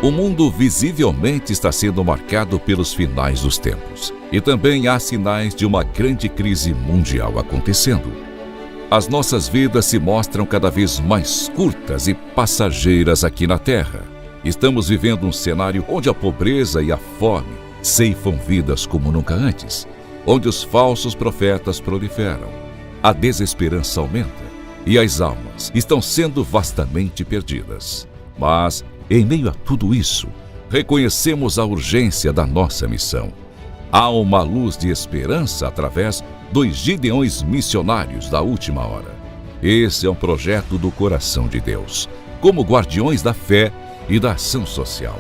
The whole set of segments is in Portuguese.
O mundo visivelmente está sendo marcado pelos finais dos tempos. E também há sinais de uma grande crise mundial acontecendo. As nossas vidas se mostram cada vez mais curtas e passageiras aqui na Terra. Estamos vivendo um cenário onde a pobreza e a fome ceifam vidas como nunca antes, onde os falsos profetas proliferam, a desesperança aumenta e as almas estão sendo vastamente perdidas. Mas, em meio a tudo isso, reconhecemos a urgência da nossa missão. Há uma luz de esperança através dos Gideões missionários da última hora. Esse é um projeto do coração de Deus, como guardiões da fé e da ação social.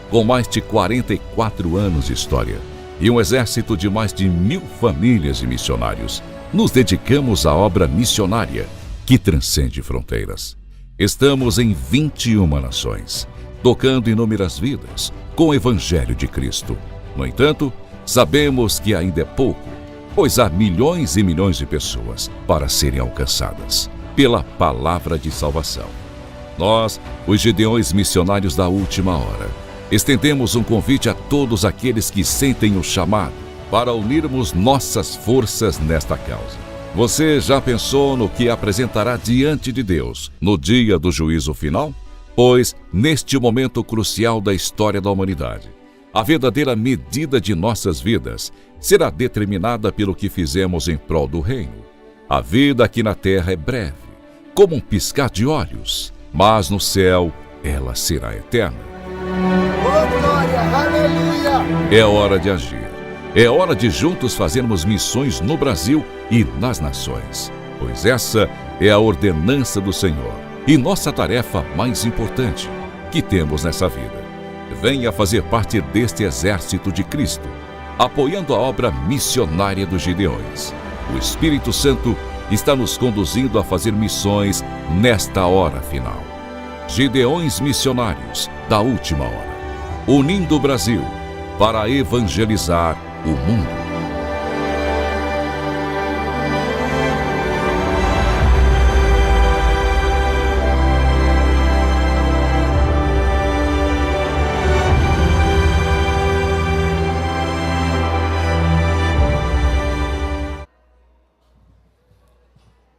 Com mais de 44 anos de história e um exército de mais de 1.000 famílias de missionários, nos dedicamos à obra missionária que transcende fronteiras. Estamos em 21 nações, tocando inúmeras vidas com o Evangelho de Cristo. No entanto, sabemos que ainda é pouco, pois há milhões e milhões de pessoas para serem alcançadas pela palavra de salvação. Nós, os Gideões missionários da última hora, estendemos um convite a todos aqueles que sentem o chamado para unirmos nossas forças nesta causa. Você já pensou no que apresentará diante de Deus no dia do juízo final? Pois, neste momento crucial da história da humanidade, a verdadeira medida de nossas vidas será determinada pelo que fizemos em prol do reino. A vida aqui na terra é breve, como um piscar de olhos, mas no céu ela será eterna. Oh, glória, aleluia! É hora de agir. É hora de juntos fazermos missões no Brasil e nas nações, pois essa é a ordenança do Senhor e nossa tarefa mais importante que temos nessa vida. Venha fazer parte deste exército de Cristo, apoiando a obra missionária dos Gideões. O Espírito Santo está nos conduzindo a fazer missões nesta hora final. Gideões missionários da última hora, unindo o Brasil para evangelizar o mundo.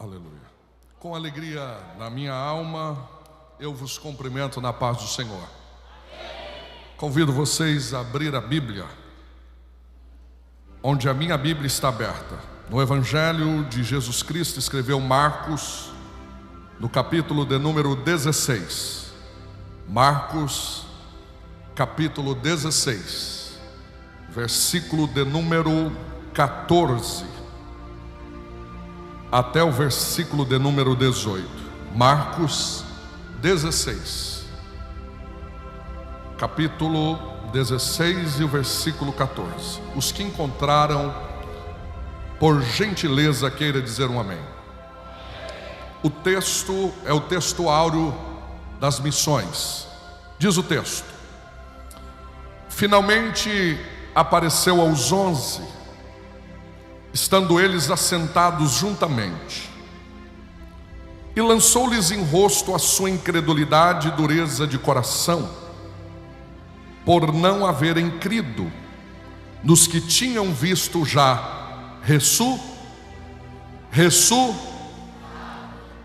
Aleluia. Com alegria na minha alma, eu vos cumprimento na paz do Senhor. Convido vocês a abrir a Bíblia, onde a minha Bíblia está aberta. No Evangelho de Jesus Cristo, escreveu Marcos, no capítulo de número 16. Marcos, capítulo 16, versículo de número 14, até o versículo de número 18. Marcos 16, capítulo 16 e o versículo 14. Os que encontraram, por gentileza, queira dizer um amém. O texto é o texto áureo das missões. Diz o texto: finalmente apareceu aos 11, estando eles assentados juntamente, e lançou-lhes em rosto a sua incredulidade e dureza de coração, por não haverem crido nos que tinham visto já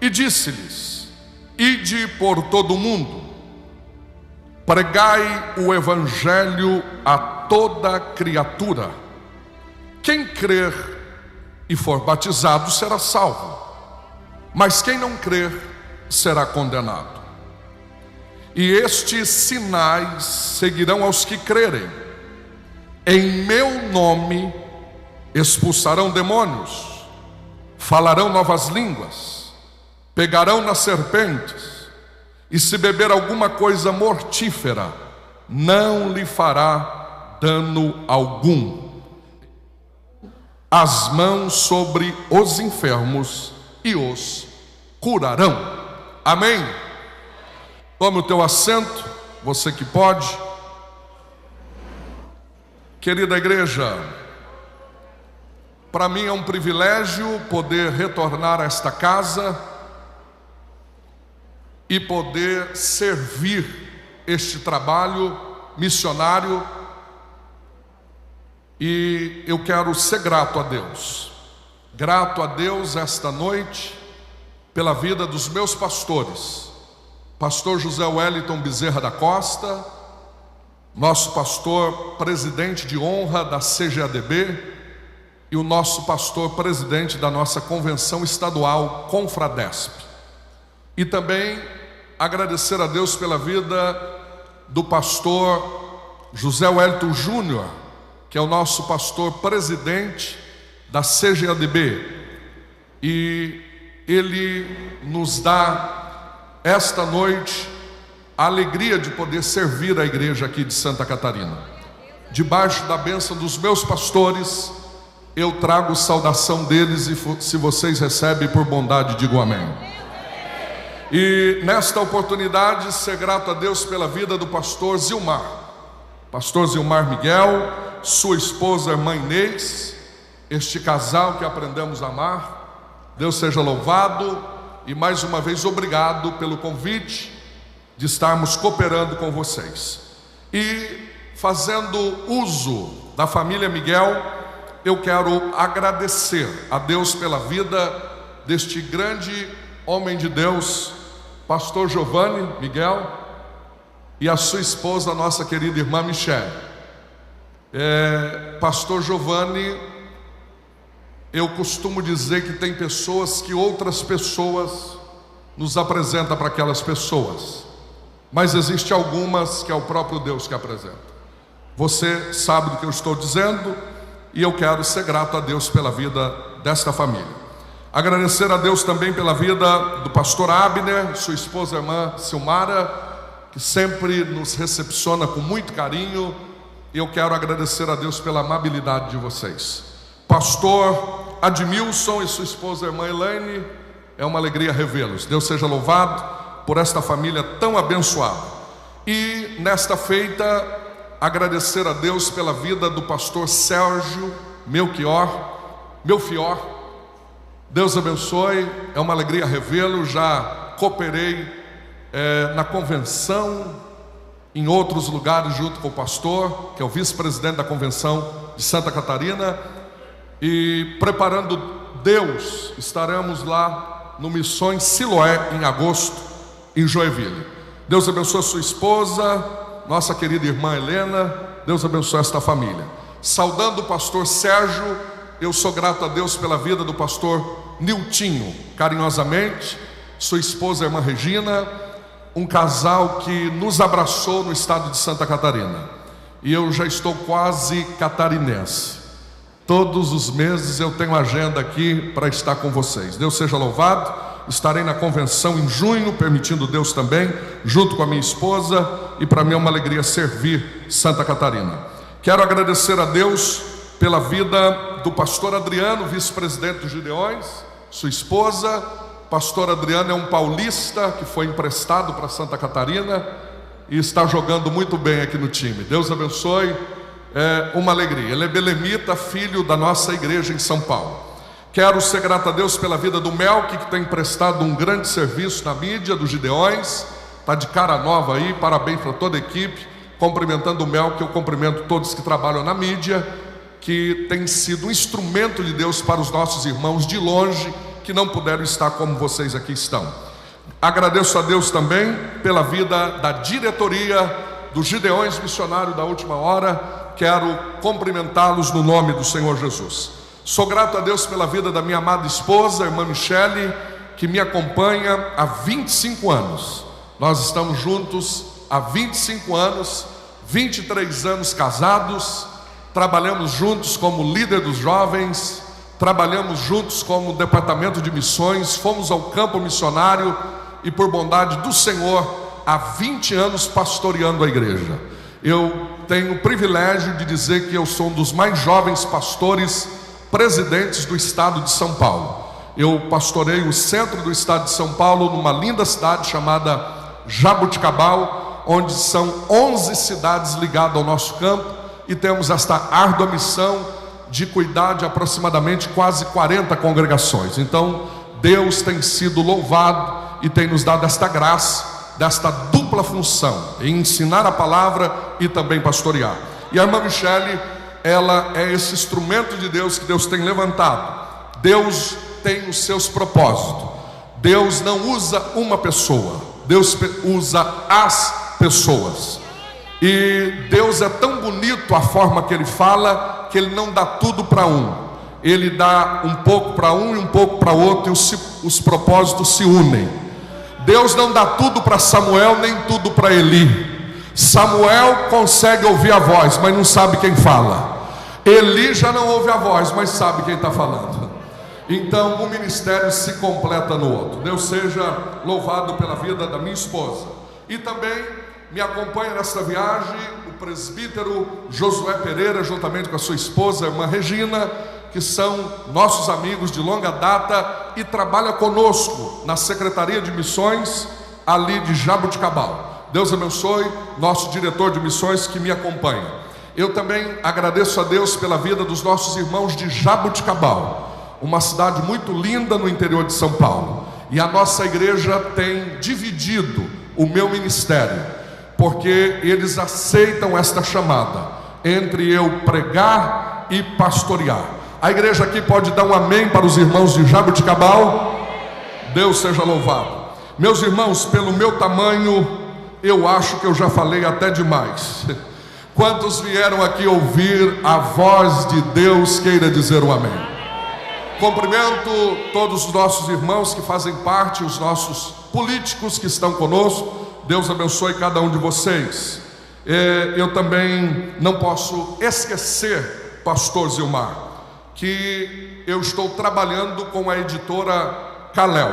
e disse-lhes: ide por todo o mundo, pregai o evangelho a toda criatura. Quem crer e for batizado será salvo, mas quem não crer será condenado. E estes sinais seguirão aos que crerem: em meu nome expulsarão demônios, falarão novas línguas, pegarão nas serpentes, e se beber alguma coisa mortífera, não lhe fará dano algum. As mãos sobre os enfermos e os curarão. Amém? Tome o teu assento, você que pode. Querida igreja, para mim é um privilégio poder retornar a esta casa e poder servir este trabalho missionário, e eu quero ser grato a Deus. Grato a Deus esta noite pela vida dos meus pastores, pastor José Wellington Bezerra da Costa, nosso pastor presidente de honra da CGADB e o nosso pastor presidente da nossa convenção estadual Confradesp. E também agradecer a Deus pela vida do pastor José Wellington Júnior, que é o nosso pastor presidente da CGADB, e ele nos dá esta noite a alegria de poder servir a igreja aqui de Santa Catarina. Debaixo da bênção dos meus pastores, eu trago saudação deles, e se vocês recebem por bondade, digam amém. E nesta oportunidade, ser grato a Deus pela vida do pastor Zilmar Miguel, sua esposa, irmã Inês, este casal que aprendemos a amar. Deus seja louvado, e mais uma vez obrigado pelo convite de estarmos cooperando com vocês. E fazendo uso da família Miguel, eu quero agradecer a Deus pela vida deste grande homem de Deus, pastor Giovanni Miguel, e a sua esposa, nossa querida irmã Michele. Pastor Giovanni, eu costumo dizer que tem pessoas que outras pessoas nos apresentam para aquelas pessoas, mas existe algumas que é o próprio Deus que apresenta. Você sabe do que eu estou dizendo, e eu quero ser grato a Deus pela vida desta família. Agradecer a Deus também pela vida do pastor Abner, sua esposa, irmã Silmara, que sempre nos recepciona com muito carinho, e eu quero agradecer a Deus pela amabilidade de vocês. Pastor Admilson e sua esposa, irmã Elaine, é uma alegria revê-los. Deus seja louvado por esta família tão abençoada. E nesta feita, agradecer a Deus pela vida do pastor Sérgio Melchior. Deus abençoe, é uma alegria revê-lo. Já cooperei na convenção, em outros lugares junto com o pastor, que é o vice-presidente da convenção de Santa Catarina, e preparando Deus, estaremos lá no Missões Siloé em agosto, em Joinville. Deus abençoe a sua esposa, nossa querida irmã Helena. Deus abençoe esta família. Saudando o pastor Sérgio, eu sou grato a Deus pela vida do pastor Niltinho, carinhosamente, sua esposa, a irmã Regina, um casal que nos abraçou no estado de Santa Catarina. E eu já estou quase catarinense. Todos os meses eu tenho agenda aqui para estar com vocês. Deus seja louvado. Estarei na convenção em junho, permitindo Deus também, junto com a minha esposa, e para mim é uma alegria servir Santa Catarina. Quero agradecer a Deus pela vida do pastor Adriano, vice-presidente dos Gideões, sua esposa. Pastor Adriano é um paulista que foi emprestado para Santa Catarina e está jogando muito bem aqui no time. Deus abençoe, é uma alegria. Ele é belemita, filho da nossa igreja em São Paulo. Quero ser grato a Deus pela vida do Melk, que tem prestado um grande serviço na mídia dos Gideões. Está de cara nova aí, parabéns para toda a equipe. Cumprimentando o Melk, eu cumprimento todos que trabalham na mídia, que tem sido um instrumento de Deus para os nossos irmãos de longe, que não puderam estar como vocês aqui estão. Agradeço a Deus também pela vida da diretoria dos Gideões Missionários da Última Hora. Quero cumprimentá-los no nome do Senhor Jesus. Sou grato a Deus pela vida da minha amada esposa, a irmã Michele, que me acompanha há 25 anos. Nós estamos juntos há 25 anos, 23 anos casados, trabalhamos juntos como líder dos jovens, trabalhamos juntos como departamento de missões, fomos ao campo missionário e, por bondade do Senhor, há 20 anos pastoreando a igreja. Eu tenho o privilégio de dizer que eu sou um dos mais jovens pastores presidentes do estado de São Paulo. Eu pastorei o centro do estado de São Paulo, numa linda cidade chamada Jaboticabal, onde são 11 cidades ligadas ao nosso campo, e temos esta árdua missão de cuidar de aproximadamente quase 40 congregações. Então Deus tem sido louvado e tem nos dado esta graça, desta dupla dupla função, em ensinar a palavra e também pastorear. E a irmã Michele, ela é esse instrumento de Deus que Deus tem levantado. Deus tem os seus propósitos. Deus não usa uma pessoa, Deus usa as pessoas. E Deus é tão bonito a forma que Ele fala, que Ele não dá tudo para um. Ele dá um pouco para um e um pouco para outro, e os propósitos se unem. Deus não dá tudo para Samuel, nem tudo para Eli. Samuel consegue ouvir a voz, mas não sabe quem fala. Eli já não ouve a voz, mas sabe quem está falando. Então o ministério se completa no outro. Deus seja louvado pela vida da minha esposa. E também me acompanha nesta viagem o presbítero Josué Pereira, juntamente com a sua esposa, a irmã Regina, que são nossos amigos de longa data e trabalha conosco na Secretaria de Missões ali de Jaboticabal. Deus abençoe nosso diretor de missões que me acompanha. Eu também agradeço a Deus pela vida dos nossos irmãos de Jaboticabal, uma cidade muito linda no interior de São Paulo. E a nossa igreja tem dividido o meu ministério, porque eles aceitam esta chamada entre eu pregar e pastorear. A igreja aqui pode dar um amém para os irmãos de Jaboticabal? Deus seja louvado. Meus irmãos, pelo meu tamanho, eu acho que eu já falei até demais. Quantos vieram aqui ouvir a voz de Deus, queira dizer um amém? Cumprimento todos os nossos irmãos que fazem parte, os nossos políticos que estão conosco. Deus abençoe cada um de vocês. Eu também não posso esquecer, pastor Zilmar, que eu estou trabalhando com a editora Kalel.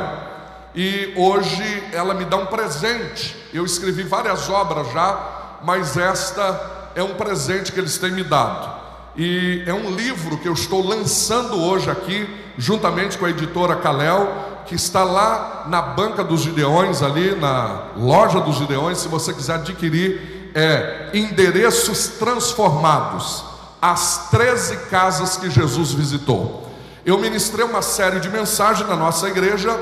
E hoje ela me dá um presente. Eu escrevi várias obras já, mas esta é um presente que eles têm me dado. E é um livro que eu estou lançando hoje aqui, juntamente com a editora Kalel, que está lá na Banca dos Gideões, ali na loja dos Gideões. Se você quiser adquirir, é Endereços Transformados, as 13 casas que Jesus visitou. Eu ministrei uma série de mensagens na nossa igreja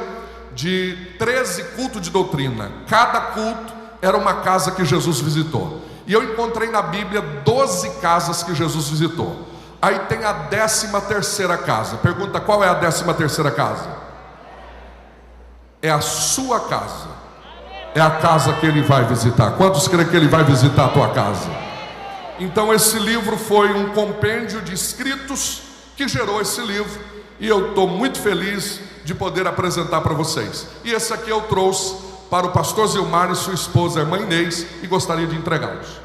de 13 cultos de doutrina. Cada culto era uma casa que Jesus visitou. E eu encontrei na Bíblia 12 casas que Jesus visitou. Aí tem a 13ª casa. Pergunta: qual é a 13ª casa? É a sua casa. É a casa que Ele vai visitar. Quantos creem que Ele vai visitar a tua casa? Então esse livro foi um compêndio de escritos que gerou esse livro, e eu estou muito feliz de poder apresentar para vocês. E esse aqui eu trouxe para o pastor Zilmar e sua esposa, a irmã Inês, e gostaria de entregá-los.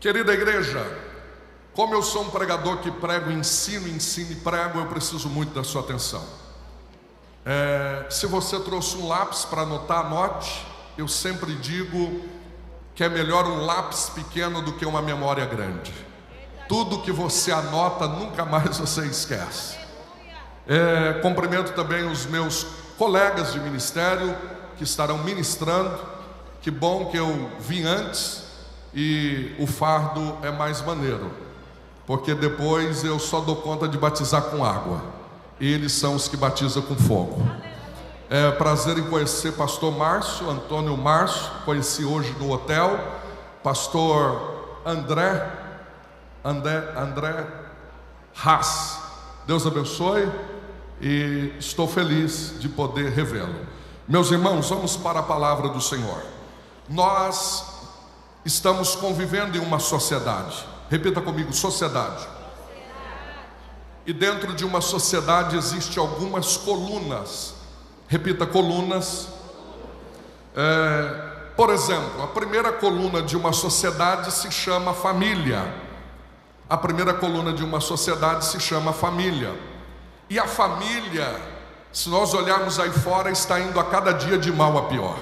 Querida igreja, como eu sou um pregador que prego, ensino e prego, eu preciso muito da sua atenção. Se você trouxe um lápis para anotar, anote. Eu sempre digo que é melhor um lápis pequeno do que uma memória grande. Tudo que você anota, nunca mais você esquece. Cumprimento também os meus colegas de ministério que estarão ministrando. Que bom que eu vim antes. E o fardo é mais maneiro, porque depois eu só dou conta de batizar com água. Eles são os que batizam com fogo. É prazer em conhecer pastor Márcio, Antônio Márcio. Conheci hoje no hotel. Pastor André Haas. Deus abençoe. E estou feliz de poder revê-lo. Meus irmãos, vamos para a palavra do Senhor. Nós estamos convivendo em uma sociedade. Repita comigo: sociedade. E dentro de uma sociedade existem algumas colunas. Repita: colunas. Por exemplo, a primeira coluna de uma sociedade se chama família. A primeira coluna de uma sociedade se chama família. E a família, se nós olharmos aí fora, está indo a cada dia de mal a pior.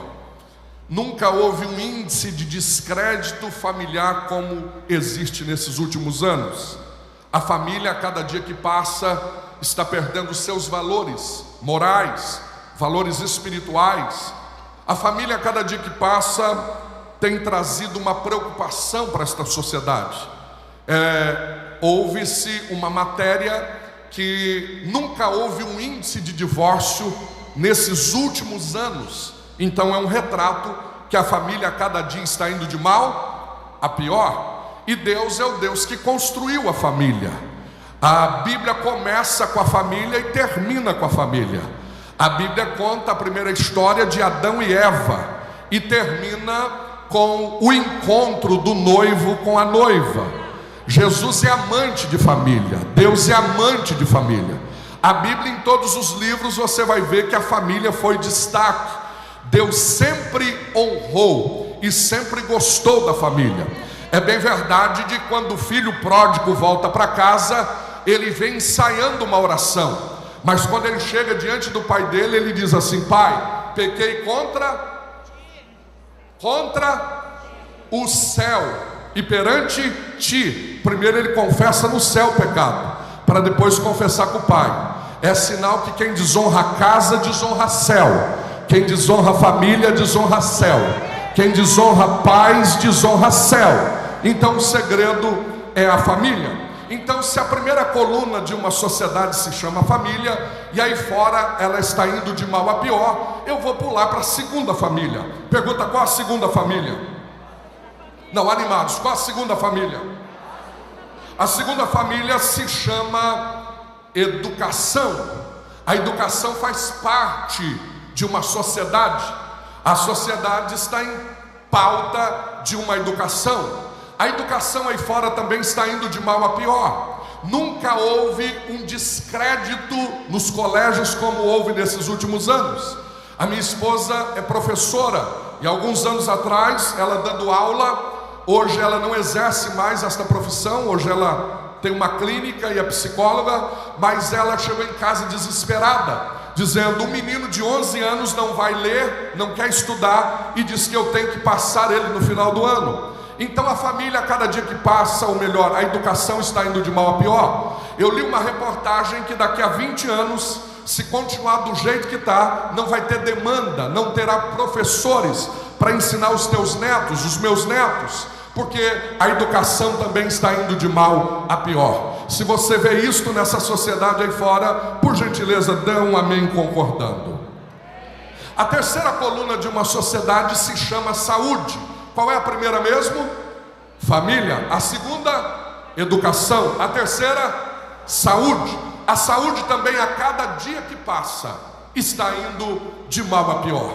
Nunca houve um índice de descrédito familiar como existe nesses últimos anos. A família, a cada dia que passa, está perdendo seus valores morais, valores espirituais. A família, a cada dia que passa, tem trazido uma preocupação para esta sociedade. Houve-se uma matéria que nunca houve um índice de divórcio nesses últimos anos. Então é um retrato que a família a cada dia está indo de mal a pior. E Deus é o Deus que construiu a família. A Bíblia começa com a família e termina com a família. A Bíblia conta a primeira história de Adão e Eva e termina com o encontro do noivo com a noiva. Jesus é amante de família, Deus é amante de família. A Bíblia, em todos os livros, você vai ver que a família foi destaque. Deus sempre honrou e sempre gostou da família. É bem verdade de quando o filho pródigo volta para casa, ele vem ensaiando uma oração. Mas quando ele chega diante do pai dele, ele diz assim: pai, pequei contra o céu e perante ti. Primeiro ele confessa no céu o pecado, para depois confessar com o pai. É sinal que quem desonra a casa, desonra céu. Quem desonra a família, desonra céu. Quem desonra pais, desonra céu. Então o segredo é a família. Então, se a primeira coluna de uma sociedade se chama família, e aí fora ela está indo de mal a pior, eu vou pular para a segunda família. Pergunta: qual a segunda família? Não, animados, qual a segunda família? A segunda família se chama educação. A educação faz parte de uma sociedade. A sociedade está em pauta de uma educação. A educação aí fora também está indo de mal a pior. Nunca houve um descrédito nos colégios como houve nesses últimos anos. A minha esposa é professora e alguns anos atrás, ela dando aula, hoje ela não exerce mais esta profissão, hoje ela tem uma clínica e é psicóloga, mas ela chegou em casa desesperada, dizendo: um menino de 11 anos não vai ler, não quer estudar e diz que eu tenho que passar ele no final do ano. Então a família, a cada dia que passa, ou melhor, a educação está indo de mal a pior. Eu li uma reportagem que daqui a 20 anos, se continuar do jeito que está, não vai ter demanda, não terá professores para ensinar os teus netos, os meus netos, porque a educação também está indo de mal a pior. Se você vê isto nessa sociedade aí fora, por gentileza, dê um amém concordando. A terceira coluna de uma sociedade se chama saúde. Qual é a primeira mesmo? Família. A segunda, educação. A terceira, saúde. A saúde também, a cada dia que passa, está indo de mal a pior.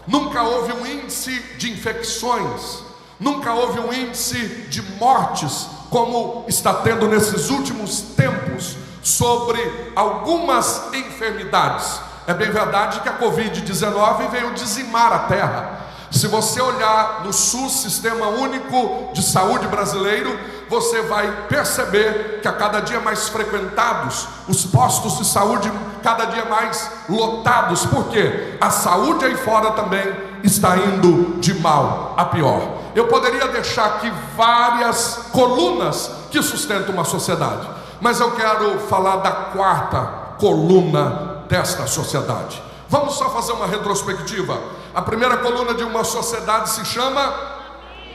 Nunca houve um índice de infecções, nunca houve um índice de mortes como está tendo nesses últimos tempos sobre algumas enfermidades. É bem verdade que a Covid-19 veio dizimar a terra. Se você olhar no SUS, Sistema Único de Saúde brasileiro, você vai perceber que a cada dia mais frequentados, os postos de saúde cada dia mais lotados. Por quê? A saúde aí fora também está indo de mal a pior. Eu poderia deixar aqui várias colunas que sustentam uma sociedade, mas eu quero falar da quarta coluna desta sociedade. Vamos só fazer uma retrospectiva. A primeira coluna de uma sociedade se chama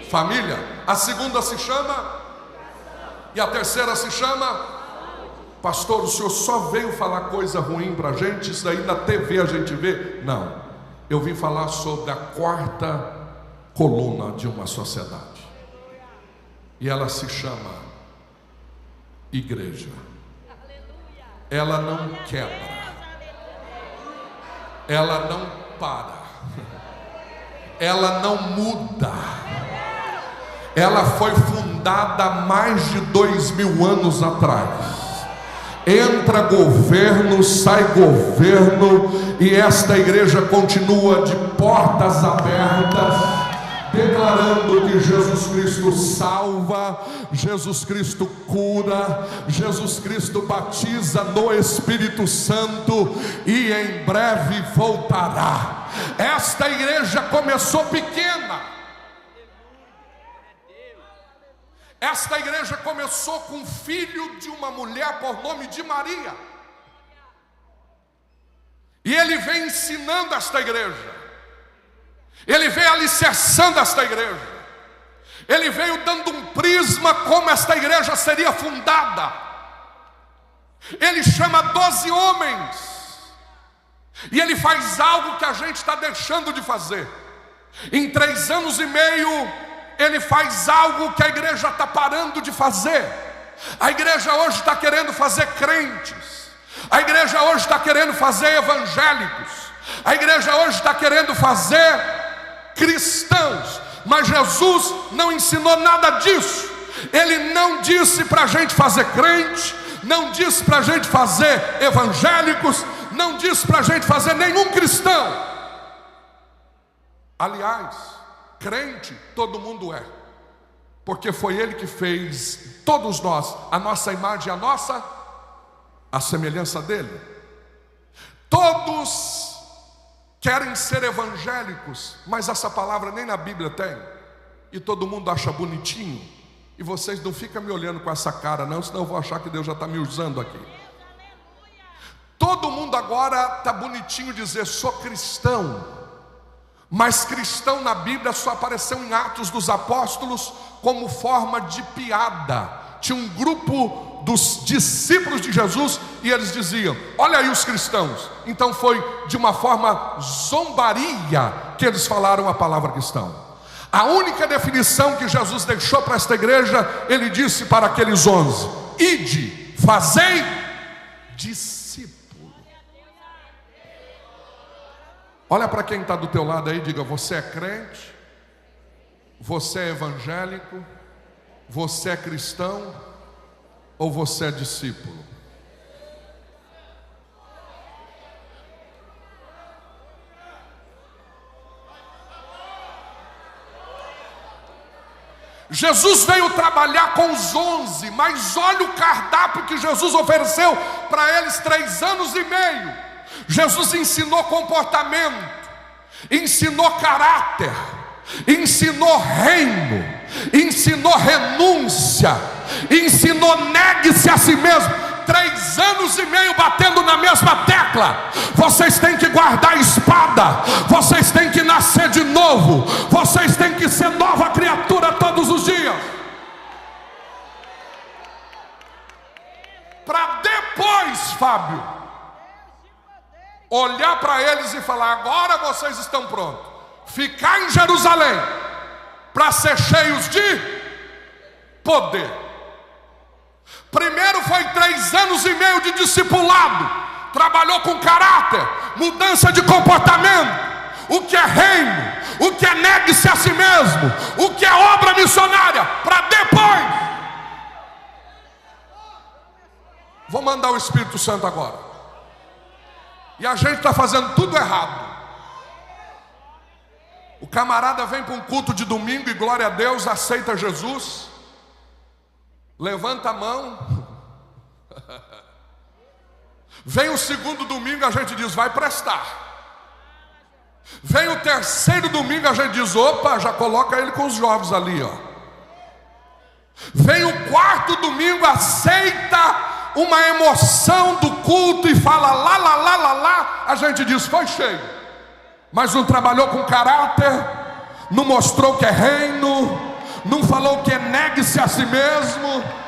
família. A segunda se chama, e a terceira se chama. Pastor, o senhor só veio falar coisa ruim para a gente? Isso daí na TV a gente vê? Não, eu vim falar sobre a quarta coluna de uma sociedade, e ela se chama igreja. Ela não quebra, ela não para, ela não muda. Ela foi fundada há mais de 2000 anos atrás. Entra governo, sai governo, e esta igreja continua de portas abertas, declarando que Jesus Cristo salva, Jesus Cristo cura, Jesus Cristo batiza no Espírito Santo e em breve voltará. Esta igreja começou pequena, Esta igreja começou com um filho de uma mulher por nome de Maria. E ele vem ensinando esta igreja. Ele veio alicerçando esta igreja. Ele veio dando um prisma como esta igreja seria fundada. Ele chama 12 homens. E ele faz algo que a gente está deixando de fazer. Em 3 anos e meio, ele faz algo que a igreja está parando de fazer. A igreja hoje está querendo fazer crentes. A igreja hoje está querendo fazer evangélicos. A igreja hoje está querendo fazer cristãos. Mas Jesus não ensinou nada disso. Ele não disse para a gente fazer crente, não disse para a gente fazer evangélicos, não disse para a gente fazer nenhum cristão. Aliás, crente todo mundo é, porque foi Ele que fez todos nós, a nossa imagem, a semelhança dEle. Todos querem ser evangélicos, mas essa palavra nem na Bíblia tem, e todo mundo acha bonitinho. E vocês não ficam me olhando com essa cara não, senão eu vou achar que Deus já está me usando aqui. Todo mundo agora está bonitinho dizer sou cristão. Mas cristão na Bíblia só apareceu em Atos dos Apóstolos como forma de piada. Tinha um grupo dos discípulos de Jesus e eles diziam: olha aí os cristãos. Então foi de uma forma zombaria que eles falaram a palavra cristão. A única definição que Jesus deixou para esta igreja, ele disse para aqueles 11: ide, fazei discípulos. Olha para quem está do teu lado aí, diga: você é crente, você é evangélico, você é cristão ou você é discípulo? Jesus veio trabalhar com os 11, mas olha o cardápio que Jesus ofereceu para eles 3 anos e meio. Jesus ensinou comportamento, ensinou caráter, ensinou reino, ensinou renúncia, ensinou negue-se a si mesmo. 3 anos e meio batendo na mesma tecla. Vocês têm que guardar a espada, vocês têm que nascer de novo, vocês têm que ser nova criatura todos os dias, para depois, Fábio, olhar para eles e falar: agora vocês estão prontos, ficar em Jerusalém para ser cheios de poder. Primeiro foi 3 anos e meio de discipulado, trabalhou com caráter, mudança de comportamento, o que é reino, o que é negue-se a si mesmo, o que é obra missionária, para depois. Vou mandar o Espírito Santo agora. E a gente está fazendo tudo errado. O camarada vem para um culto de domingo e glória a Deus, aceita Jesus, levanta a mão. Vem o segundo domingo, a gente diz: vai prestar. Vem o terceiro domingo, a gente diz: opa, já coloca ele com os jovens ali, ó. Vem o quarto domingo, aceita uma emoção do culto e fala lá, lá, lá, lá, lá. A gente diz: foi cheio, mas não trabalhou com caráter, não mostrou que é reino, não falou que é negue-se a si mesmo.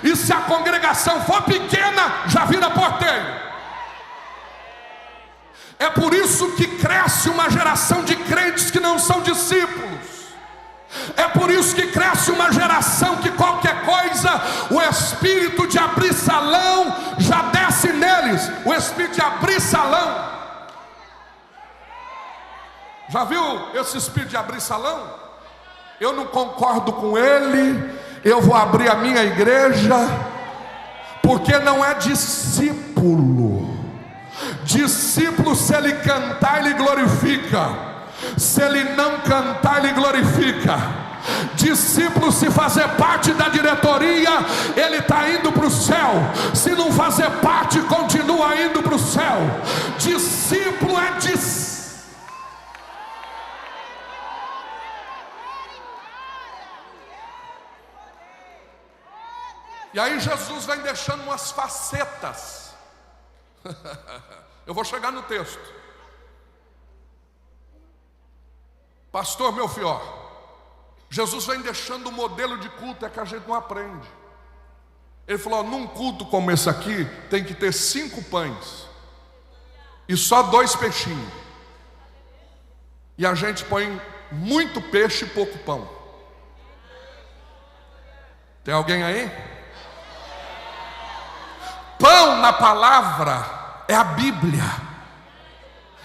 E se a congregação for pequena, já vira porteiro. É por isso que cresce uma geração de crentes que não são discípulos. É por isso que cresce uma geração que qualquer coisa, o espírito de abrir salão já desce neles. O espírito de abrir salão. Já viu esse espírito de abrir salão? Eu não concordo com ele, eu vou abrir a minha igreja, porque não é discípulo. Discípulo, se ele cantar, ele glorifica. Se ele não cantar, ele glorifica. Discípulo, se fazer parte da diretoria, ele está indo para o céu. Se não fazer parte, continua indo para o céu. Discípulo é discípulo. E aí Jesus vem deixando umas facetas. Eu vou chegar no texto. Pastor Melfior, Jesus vem deixando o modelo de culto, é que a gente não aprende. Ele falou, num culto como esse aqui, tem que ter 5 pães e só 2 peixinhos. E a gente põe muito peixe e pouco pão. Tem alguém aí? Pão na palavra é a Bíblia.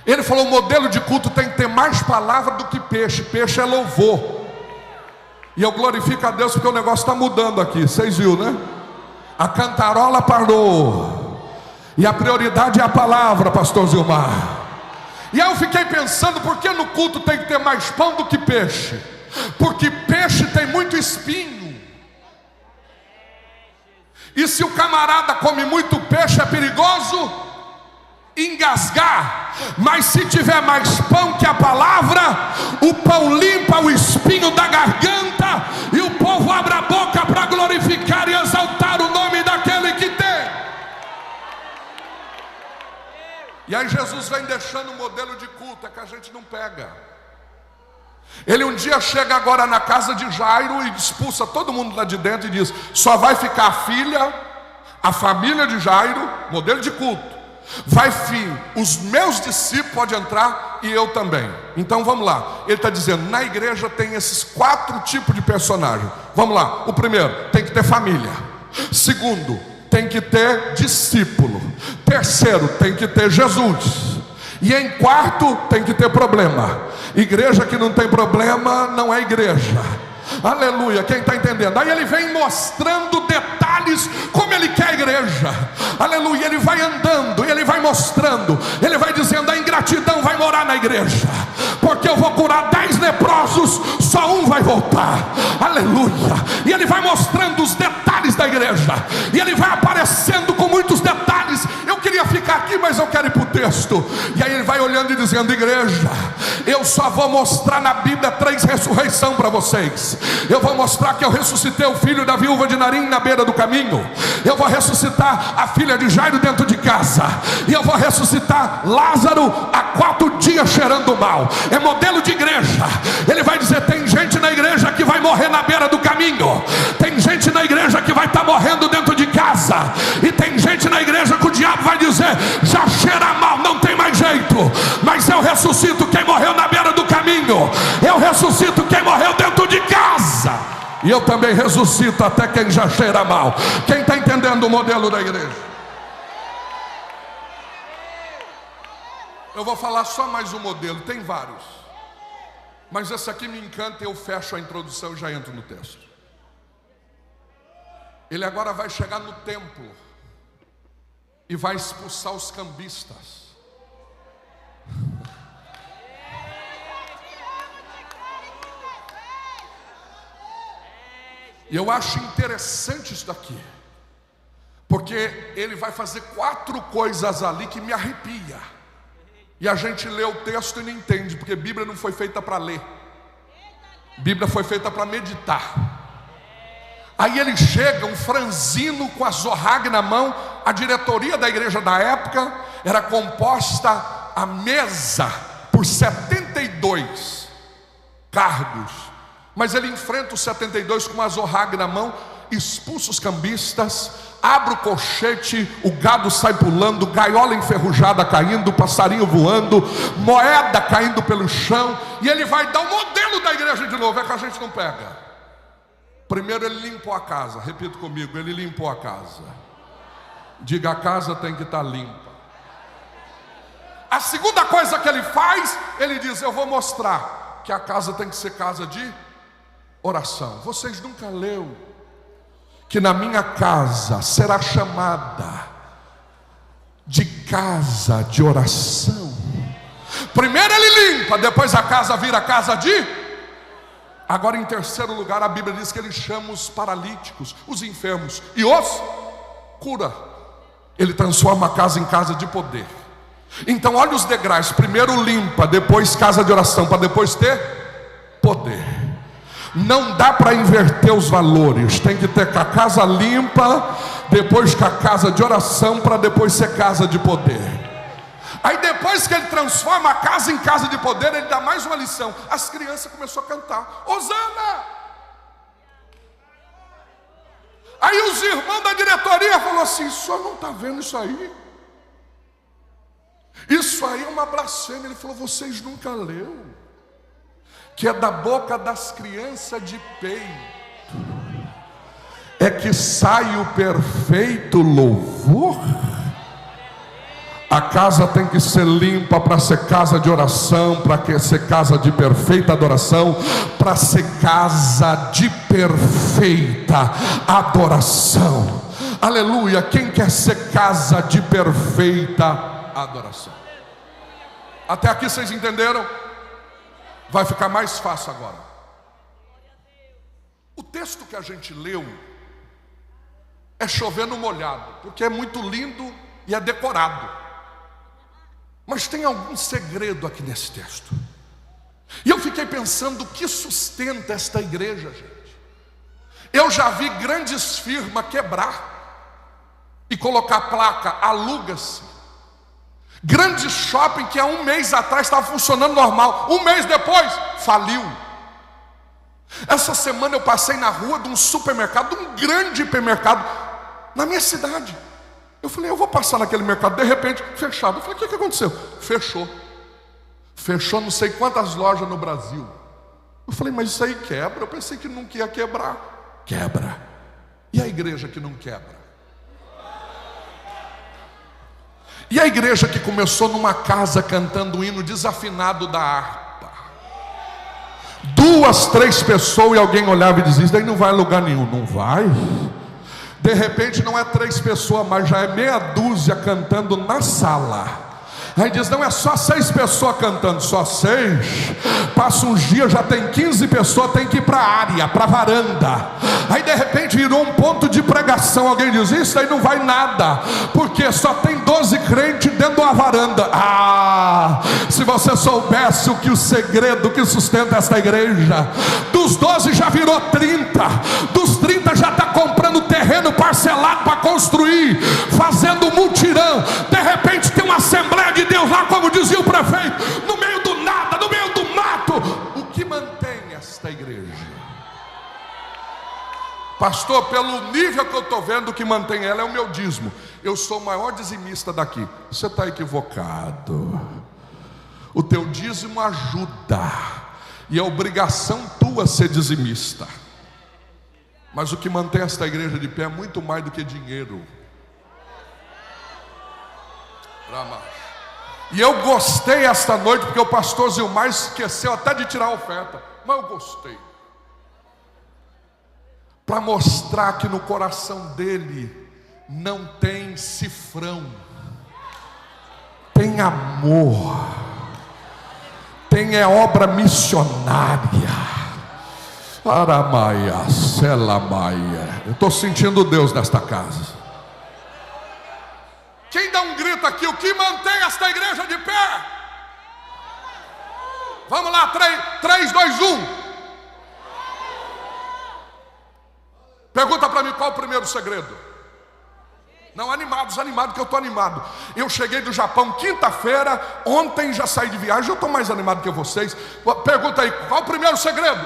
Ele falou, o modelo de culto tem que ter mais palavra do que peixe. Peixe é louvor. E eu glorifico a Deus porque o negócio está mudando aqui. Vocês viram, né? A cantarola parou. E a prioridade é a palavra, pastor Zilmar. E aí eu fiquei pensando, por que no culto tem que ter mais pão do que peixe? Porque peixe tem muito espinho. E se o camarada come muito peixe, é perigoso engasgar. Mas se tiver mais pão que a palavra, o pão limpa o espinho da garganta, e o povo abre a boca para glorificar e exaltar o nome daquele que tem. E aí Jesus vem deixando o modelo de culto, é que a gente não pega. Ele um dia chega agora na casa de Jairo e expulsa todo mundo lá de dentro e diz, só vai ficar a filha, a família de Jairo, modelo de culto. Vai fim, os meus discípulos podem entrar e eu também. Então vamos lá, ele está dizendo, na igreja tem esses 4 tipos de personagem. Vamos lá, o primeiro, tem que ter família. Segundo, tem que ter discípulo. Terceiro, tem que ter Jesus. E em quarto, tem que ter problema. Igreja que não tem problema não é igreja. Aleluia, quem está entendendo? Aí ele vem mostrando detalhes como ele quer a igreja. Aleluia, ele vai andando, ele vai mostrando, ele vai dizendo, a ingratidão vai morar na igreja, porque eu vou curar 10 leprosos, só um vai voltar. Aleluia, e ele vai mostrando os detalhes da igreja, e ele vai aparecendo com muitos detalhes. Eu queria ficar aqui, mas eu quero ir para o texto. E aí ele vai olhando e dizendo, igreja, eu só vou mostrar na Bíblia 3 ressurreições para vocês. Eu vou mostrar que eu ressuscitei o filho da viúva de Narim na beira do caminho. Eu vou ressuscitar a filha de Jairo dentro de casa. E eu vou ressuscitar Lázaro há 4 dias cheirando mal. É modelo de igreja. Ele vai dizer, tem gente na igreja que vai morrer na beira do caminho. Tem gente na igreja que vai estar morrendo dentro de casa. E tem gente na igreja que o diabo vai dizer, já cheira mal, não tem mais jeito. Mas eu ressuscito quem morreu na beira do caminho. Eu ressuscito quem morreu dentro de casa. E eu também ressuscito até quem já cheira mal. Quem está entendendo o modelo da igreja? Eu vou falar só mais um modelo, tem vários, mas esse aqui me encanta e eu fecho a introdução e já entro no texto. Ele agora vai chegar no templo e vai expulsar os cambistas. E eu acho interessante isso daqui, porque ele vai fazer 4 coisas ali que me arrepia. E a gente lê o texto e não entende, porque Bíblia não foi feita para ler. Bíblia foi feita para meditar. Aí ele chega, um franzino com a zorrague na mão. A diretoria da igreja da época era composta à mesa por 72 cargos. Mas ele enfrenta os 72 com uma zorrague na mão, expulsa os cambistas, abre o colchete, o gado sai pulando, gaiola enferrujada caindo, passarinho voando, moeda caindo pelo chão. E ele vai dar o modelo da igreja de novo, é que a gente não pega. Primeiro ele limpou a casa, repita comigo, ele limpou a casa. Diga, a casa tem que estar limpa. A segunda coisa que ele faz, ele diz, eu vou mostrar que a casa tem que ser casa de oração. Vocês nunca leu que na minha casa será chamada de casa de oração? Primeiro ele limpa, depois a casa vira casa de... Agora em terceiro lugar a Bíblia diz que ele chama os paralíticos, os enfermos e os cura. Ele transforma a casa em casa de poder. Então olha os degraus, primeiro limpa, depois casa de oração, para depois ter poder. Não dá para inverter os valores. Tem que ter com a casa limpa, depois com a casa de oração, para depois ser casa de poder. Aí depois que ele transforma a casa em casa de poder, ele dá mais uma lição. As crianças começaram a cantar: Hosana! Aí os irmãos da diretoria falaram assim: o senhor não está vendo isso aí? Isso aí é uma blasfêmia. Ele falou: vocês nunca leram que é da boca das crianças de peito é que sai o perfeito louvor? A casa tem que ser limpa para ser casa de oração, para ser casa de perfeita adoração, para ser casa de perfeita adoração. Aleluia! Quem quer ser casa de perfeita adoração? Até aqui vocês entenderam? Vai ficar mais fácil agora. O texto que a gente leu é chover no molhado, porque é muito lindo e é decorado. Mas tem algum segredo aqui nesse texto. E eu fiquei pensando: o que sustenta esta igreja, gente? Eu já vi grandes firmas quebrar e colocar placa: aluga-se. Grande shopping que há um mês atrás estava funcionando normal, um mês depois faliu. Essa semana eu passei na rua de um supermercado, de um grande hipermercado na minha cidade. Eu falei: eu vou passar naquele mercado, de repente fechado. Eu falei: o que aconteceu? Fechou não sei quantas lojas no Brasil. Eu falei: mas isso aí quebra? Eu pensei que nunca ia quebrar. Quebra. E a igreja que não quebra? E a igreja que começou numa casa cantando um hino desafinado da harpa, 2, 3 pessoas, e alguém olhava e dizia: isso daí não vai a lugar nenhum. Não vai. De repente não é 3 pessoas, mas já é meia dúzia cantando na sala. Aí diz: não, é só 6 pessoas cantando. Só 6. Passa uns dias, já tem 15 pessoas, tem que ir para a área, para a varanda. Aí de repente virou um ponto de pregação. Alguém diz: isso aí não vai nada, porque só tem 12 crentes dentro de uma varanda. Ah, se você soubesse o segredo que sustenta esta igreja. Dos 12 já virou 30. Dos 30 já está comprando terreno parcelado para construir, fazendo mutirão. De repente tem uma Assembleia de Deus lá, como dizia o prefeito, no meio do nada, no meio do mato. O que mantém esta igreja? Pastor, pelo nível que eu estou vendo, o que mantém ela é o meu dízimo. Eu sou o maior dizimista daqui. Você está equivocado. O teu dízimo ajuda, e é obrigação tua ser dizimista. Mas o que mantém esta igreja de pé é muito mais do que dinheiro. E eu gostei esta noite, porque o pastor Zilmar esqueceu até de tirar a oferta, mas eu gostei, para mostrar que no coração dele não tem cifrão, tem amor, tem obra missionária. Aramaia, Selamaia. Eu estou sentindo Deus nesta casa. Quem dá um grito aqui? O que mantém esta igreja de pé? Vamos lá, 3, 2, 1. Pergunta para mim: qual o primeiro segredo? Não, animados, que eu estou animado. Eu cheguei do Japão quinta-feira, ontem já saí de viagem, eu estou mais animado que vocês. Pergunta aí: qual o primeiro segredo?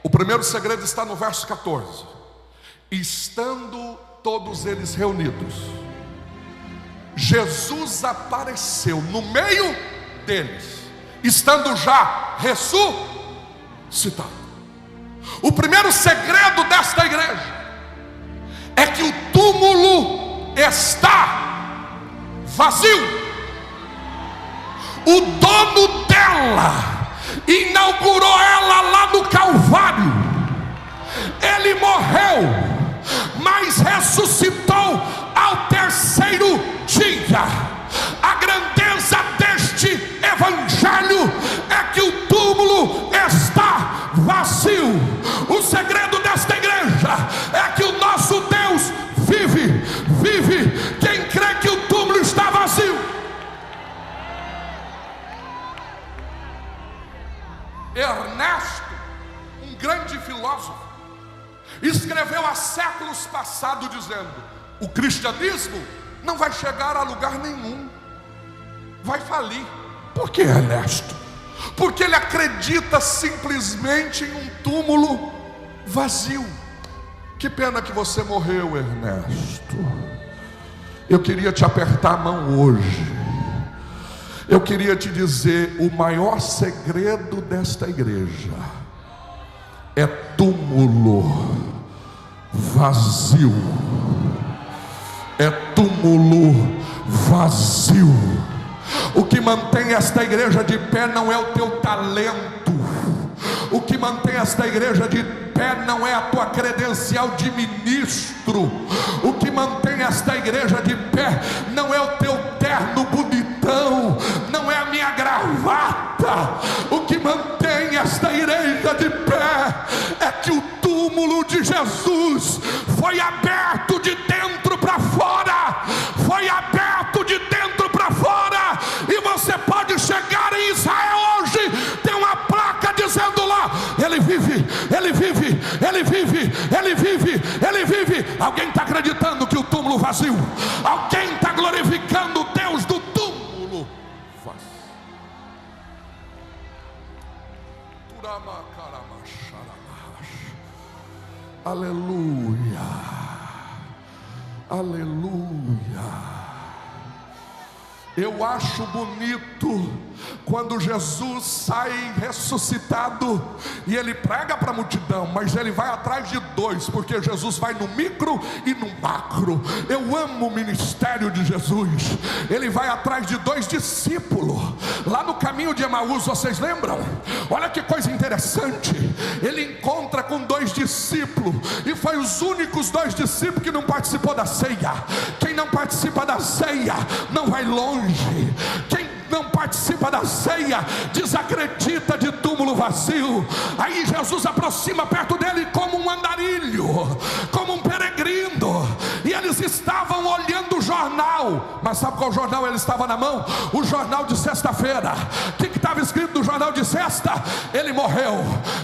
O primeiro segredo está no verso 14. Estando todos eles reunidos, Jesus apareceu no meio deles, estando já ressuscitado. O primeiro segredo desta igreja é que o túmulo está vazio. O dono dela inaugurou ela lá no Calvário. Ele morreu, mas ressuscitou ao terceiro dia. A grandeza deste evangelho é que o túmulo está vazio. O segredo desta igreja é que o nosso Deus vive. Quem crê que o túmulo está vazio? Ernesto passado dizendo: o cristianismo não vai chegar a lugar nenhum, vai falir. Por que, Ernesto? Porque ele acredita simplesmente em um túmulo vazio. Que pena que você morreu, Ernesto. Eu queria te apertar a mão hoje. Eu queria te dizer: o maior segredo desta igreja é túmulo vazio. É túmulo vazio. O que mantém esta igreja de pé não é o teu talento. O que mantém esta igreja de pé não é a tua credencial de ministro. O que mantém esta igreja de pé não é o teu terno bonitão, não é a minha gravata. O que mantém esta igreja de pé é que o túmulo de Jesus foi aberto de dentro para fora. Foi aberto de dentro para fora. E você pode chegar em Israel hoje, tem uma placa dizendo lá: ele vive, ele vive, ele vive, ele vive, ele vive. Alguém está acreditando que o túmulo vazio? Alguém está glorificando o Deus do túmulo vazio? Aleluia, aleluia. Eu acho bonito quando Jesus sai ressuscitado e ele prega para a multidão, mas ele vai atrás de dois, porque Jesus vai no micro e no macro. Eu amo o ministério de Jesus. Ele vai atrás de dois discípulos lá no caminho de Emaús, vocês lembram? Olha que coisa interessante. Ele encontra com dois discípulos, e foi os únicos dois discípulos que não participou da ceia. Quem não participa da ceia não vai longe. Quem não participa da ceia desacredita de túmulo vazio. Aí Jesus aproxima perto dele como um andarilho, como um peregrino, e eles estavam olhando o jornal. Mas sabe qual jornal ele estava na mão? O jornal de sexta-feira. O que estava escrito no jornal de sexta? Ele morreu,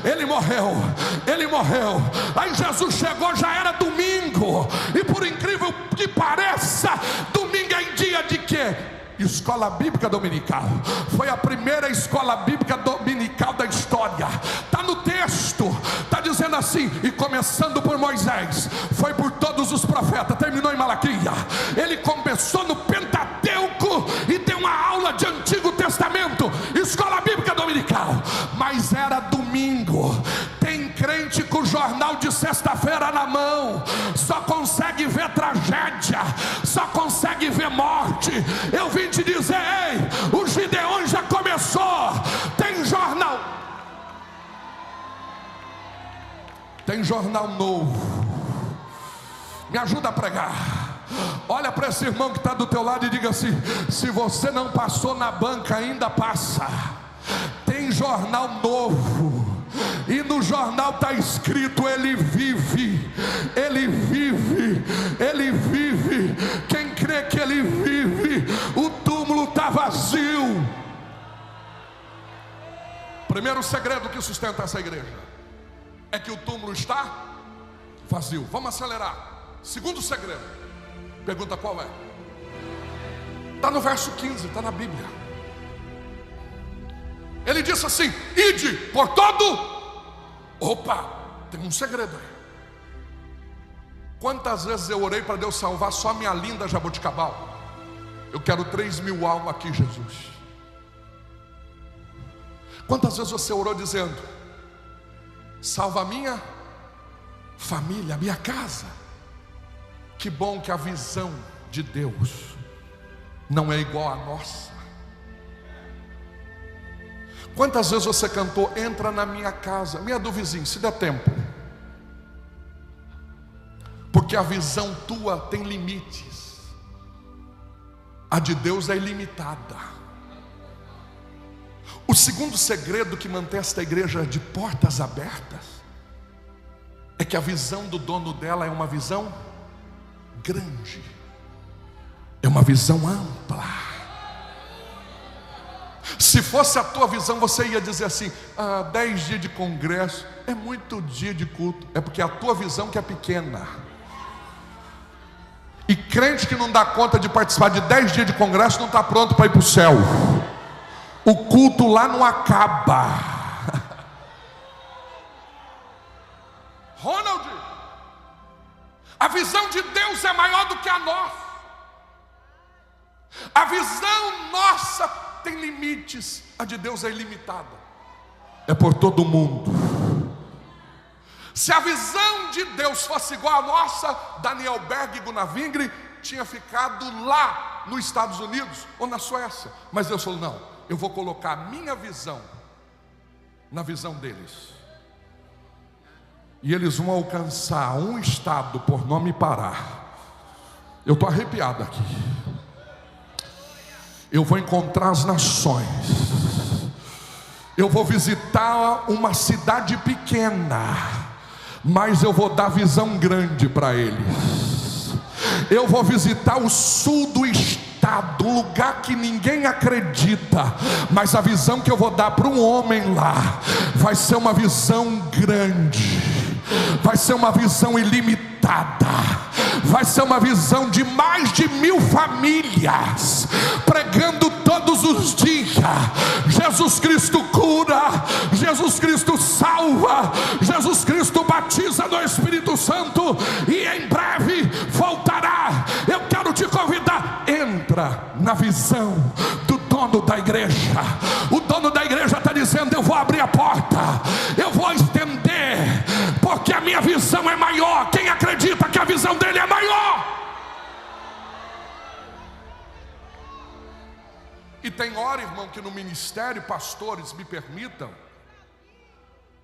ele morreu, ele morreu. Aí Jesus chegou, já era domingo, e por incrível que pareça, domingo é em dia de quê? Escola Bíblica Dominical. Foi a primeira escola bíblica dominical da história. Está no texto, está dizendo assim: e começando por Moisés, foi por todos os profetas, terminou em Malaquias. Ele começou no Pentateuco e tem uma aula de Antigo Testamento. Escola Bíblica Dominical. Mas era domingo. Tem crente com o jornal de sexta-feira na mão, só consegue ver tragédia, só consegue ver morte. Eu vim te dizer: ei, o Gideon já começou. Tem jornal, tem jornal novo. Me ajuda a pregar. Olha para esse irmão que está do teu lado e diga assim: se você não passou na banca, ainda passa. Tem jornal novo, e no jornal está escrito: ele vive, ele vive, ele vive. Quem crê que ele vive, o túmulo está vazio. Primeiro segredo que sustenta essa igreja é que o túmulo está vazio. Vamos acelerar. Segundo segredo, pergunta qual é? Está no verso 15, está na Bíblia. Ele disse assim: ide por todo. Opa, tem um segredo aí. Quantas vezes eu orei para Deus salvar só minha linda Jaboticabal? Eu quero 3.000 almas aqui, Jesus. Quantas vezes você orou dizendo: salva a minha família, a minha casa? Que bom que a visão de Deus não é igual à nossa. Quantas vezes você cantou: entra na minha casa, minha do vizinho, se der tempo? Porque a visão tua tem limites, a de Deus é ilimitada. O segundo segredo que mantém esta igreja de portas abertas é que a visão do dono dela é uma visão grande, é uma visão ampla. Se fosse a tua visão, você ia dizer assim: 10 dias de congresso é muito dia de culto. É porque a tua visão que é pequena. E crente que não dá conta de participar de 10 dias de congresso não está pronto para ir para o céu. O culto lá não acaba. Ronald, a visão de Deus é maior do que a nossa. A visão nossa tem limites, a de Deus é ilimitada. É por todo mundo. Se a visão de Deus fosse igual à nossa, Daniel Berg e Gunnar Wingre tinha ficado lá nos Estados Unidos ou na Suécia. Mas Deus falou: não, eu vou colocar a minha visão na visão deles. E eles vão alcançar um estado por nome Pará. Eu estou arrepiado aqui. Eu vou encontrar as nações. Eu vou visitar uma cidade pequena, mas eu vou dar visão grande para eles. Eu vou visitar o sul do estado, um lugar que ninguém acredita, mas a visão que eu vou dar para um homem lá vai ser uma visão grande, vai ser uma visão ilimitada, vai ser uma visão de mais de 1000 famílias, pregando todos os dias. Jesus Cristo cura, Jesus Cristo salva, Jesus Cristo batiza no Espírito Santo, e em breve voltará. Eu quero te convidar, entra na visão do dono da igreja. O dono da igreja está dizendo: eu vou abrir a porta, eu vou estender, porque a minha visão é maior. Quem acredita que a visão dele é maior? E tem hora, irmão, que no ministério, pastores, me permitam,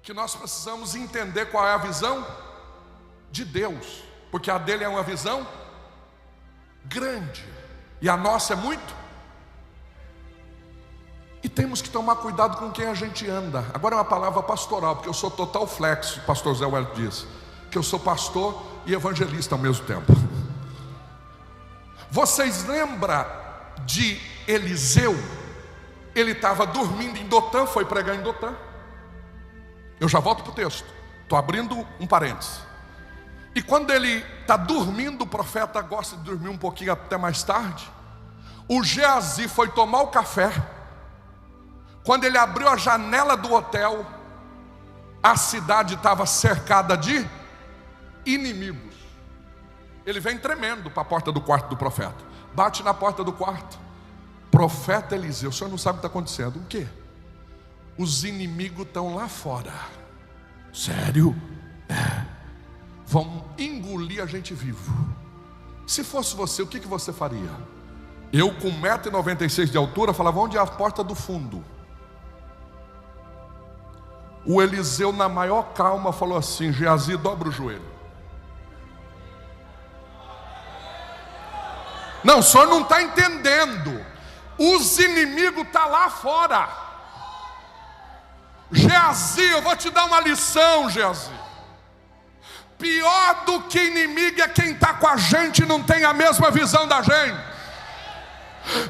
que nós precisamos entender qual é a visão de Deus, porque a dele é uma visão grande e a nossa é muito. E temos que tomar cuidado com quem a gente anda. Agora é uma palavra pastoral, porque eu sou total flexo. Pastor Zé Wellington diz que eu sou pastor e evangelista ao mesmo tempo. Vocês lembram de Eliseu? Ele estava dormindo em Dotã, foi pregar em Dotã. Eu já volto para o texto, estou abrindo um parênteses. E quando ele está dormindo, o profeta gosta de dormir um pouquinho até mais tarde. O Geazi foi tomar o café. Quando ele abriu a janela do hotel, a cidade estava cercada de inimigos. Ele vem tremendo para a porta do quarto do profeta. Bate na porta do quarto. Profeta Eliseu, o senhor não sabe o que está acontecendo. O quê? Os inimigos estão lá fora. Sério? É. Vão engolir a gente vivo. Se fosse você, o que você faria? Eu com 1,96 m de altura falava: onde é a porta do fundo? O Eliseu, na maior calma, falou assim: Geazi, dobra o joelho. Não, o senhor não está entendendo. Os inimigos estão lá fora. Geazi, eu vou te dar uma lição, Geazi. Pior do que inimigo é quem está com a gente e não tem a mesma visão da gente.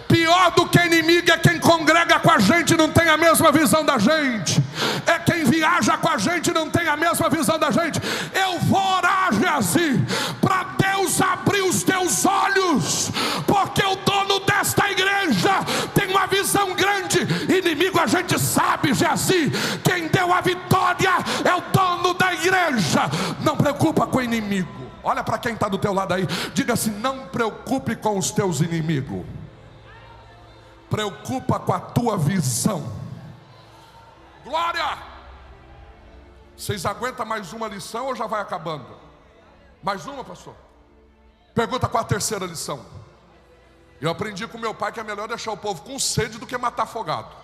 Pior do que inimigo é quem congrega com a gente e não tem a mesma visão da gente. É quem viaja com a gente e não tem a mesma visão da gente. Eu vou orar, Geazi, para Deus abrir os teus olhos, porque o dono desta igreja tem uma visão grande. Inimigo a gente sabe, Geazi, quem deu a vitória é o dono da igreja. Não preocupa com o inimigo. Olha para quem está do teu lado aí, diga assim: não preocupe com os teus inimigos, preocupa com a tua visão. Glória! Vocês aguentam mais uma lição ou já vai acabando? Mais uma, pastor? Pergunta qual a terceira lição. Eu aprendi com meu pai que é melhor deixar o povo com sede do que matar afogado.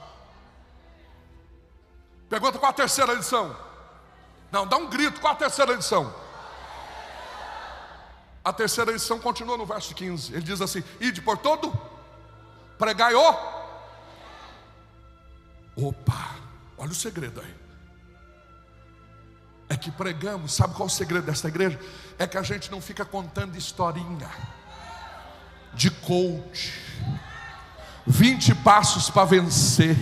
Pergunta qual a terceira lição. Não, dá um grito, qual a terceira lição? A terceira lição continua no verso 15. Ele diz assim: ide por todo, pregai o. Opa, olha o segredo aí. É que pregamos, sabe qual é o segredo dessa igreja? É que a gente não fica contando historinha de coach, 20 passos para vencer,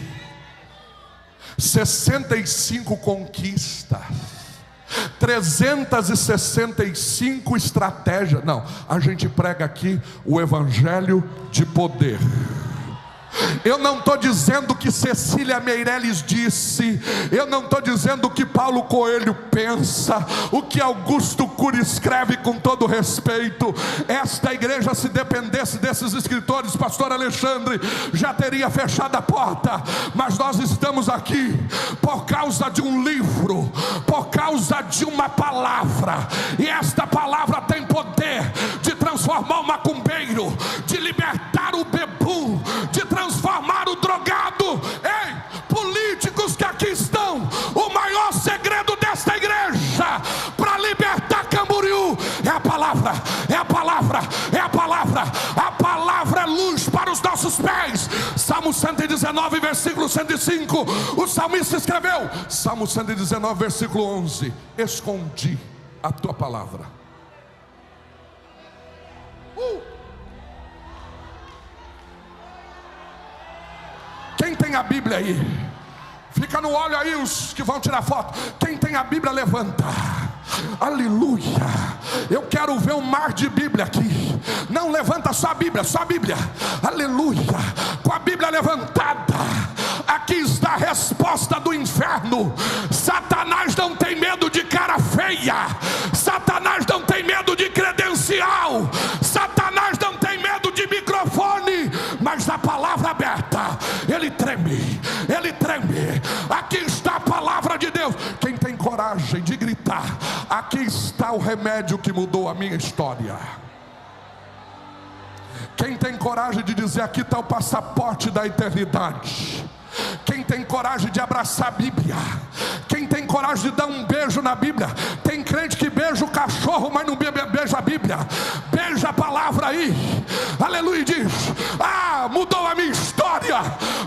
65 conquistas. 365 estratégias. Não, a gente prega aqui o evangelho de poder. Eu não estou dizendo que Cecília Meirelles disse, eu não estou dizendo o que Paulo Coelho pensa, o que Augusto Cury escreve, com todo respeito. Esta igreja, se dependesse desses escritores, pastor Alexandre, já teria fechado a porta, mas nós estamos aqui por causa de um livro, por causa de uma palavra, e esta palavra tem poder de transformar o macumbeiro, de libertar o bebum, de transformar o drogado. Ei, políticos que aqui estão, o maior segredo desta igreja para libertar Camboriú é a palavra, é a palavra, é a palavra. A palavra é luz para os nossos pés. Salmo 119, versículo 105, o salmista escreveu. Salmo 119, versículo 11: escondi a tua palavra. Quem tem a Bíblia aí? Fica no olho aí os que vão tirar foto. Quem tem a Bíblia, levanta. Aleluia. Eu quero ver um mar de Bíblia aqui. Não levanta só a Bíblia, só a Bíblia. Aleluia. Com a Bíblia levantada, aqui está a resposta do inferno. Satanás não tem medo de cara feia. Satanás não tem medo de credencial. Satanás não tem medo de microfone. Mas a palavra aberta, ele treme, ele treme. Aqui está a palavra de Deus. Quem tem coragem de gritar: aqui está o remédio que mudou a minha história. Quem tem coragem de dizer: aqui está o passaporte da eternidade. Quem tem coragem de abraçar a Bíblia? Quem tem coragem de dar um beijo na Bíblia? Tem crente que beija o cachorro, mas não beija a Bíblia. Beija a palavra aí, aleluia, e diz: ah, mudou a minha história,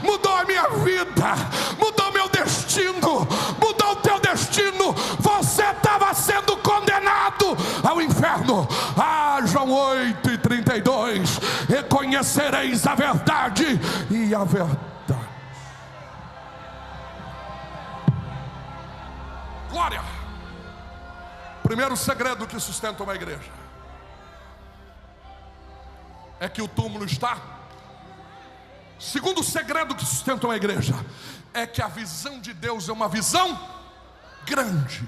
mudou a minha vida, mudou meu destino, mudou o teu destino. Você estava sendo condenado ao inferno. Ah, João 8:32: reconhecereis a verdade, e a verdade. Glória. Primeiro segredo que sustenta uma igreja é que o túmulo está. Segundo segredo que sustenta uma igreja é que a visão de Deus é uma visão grande.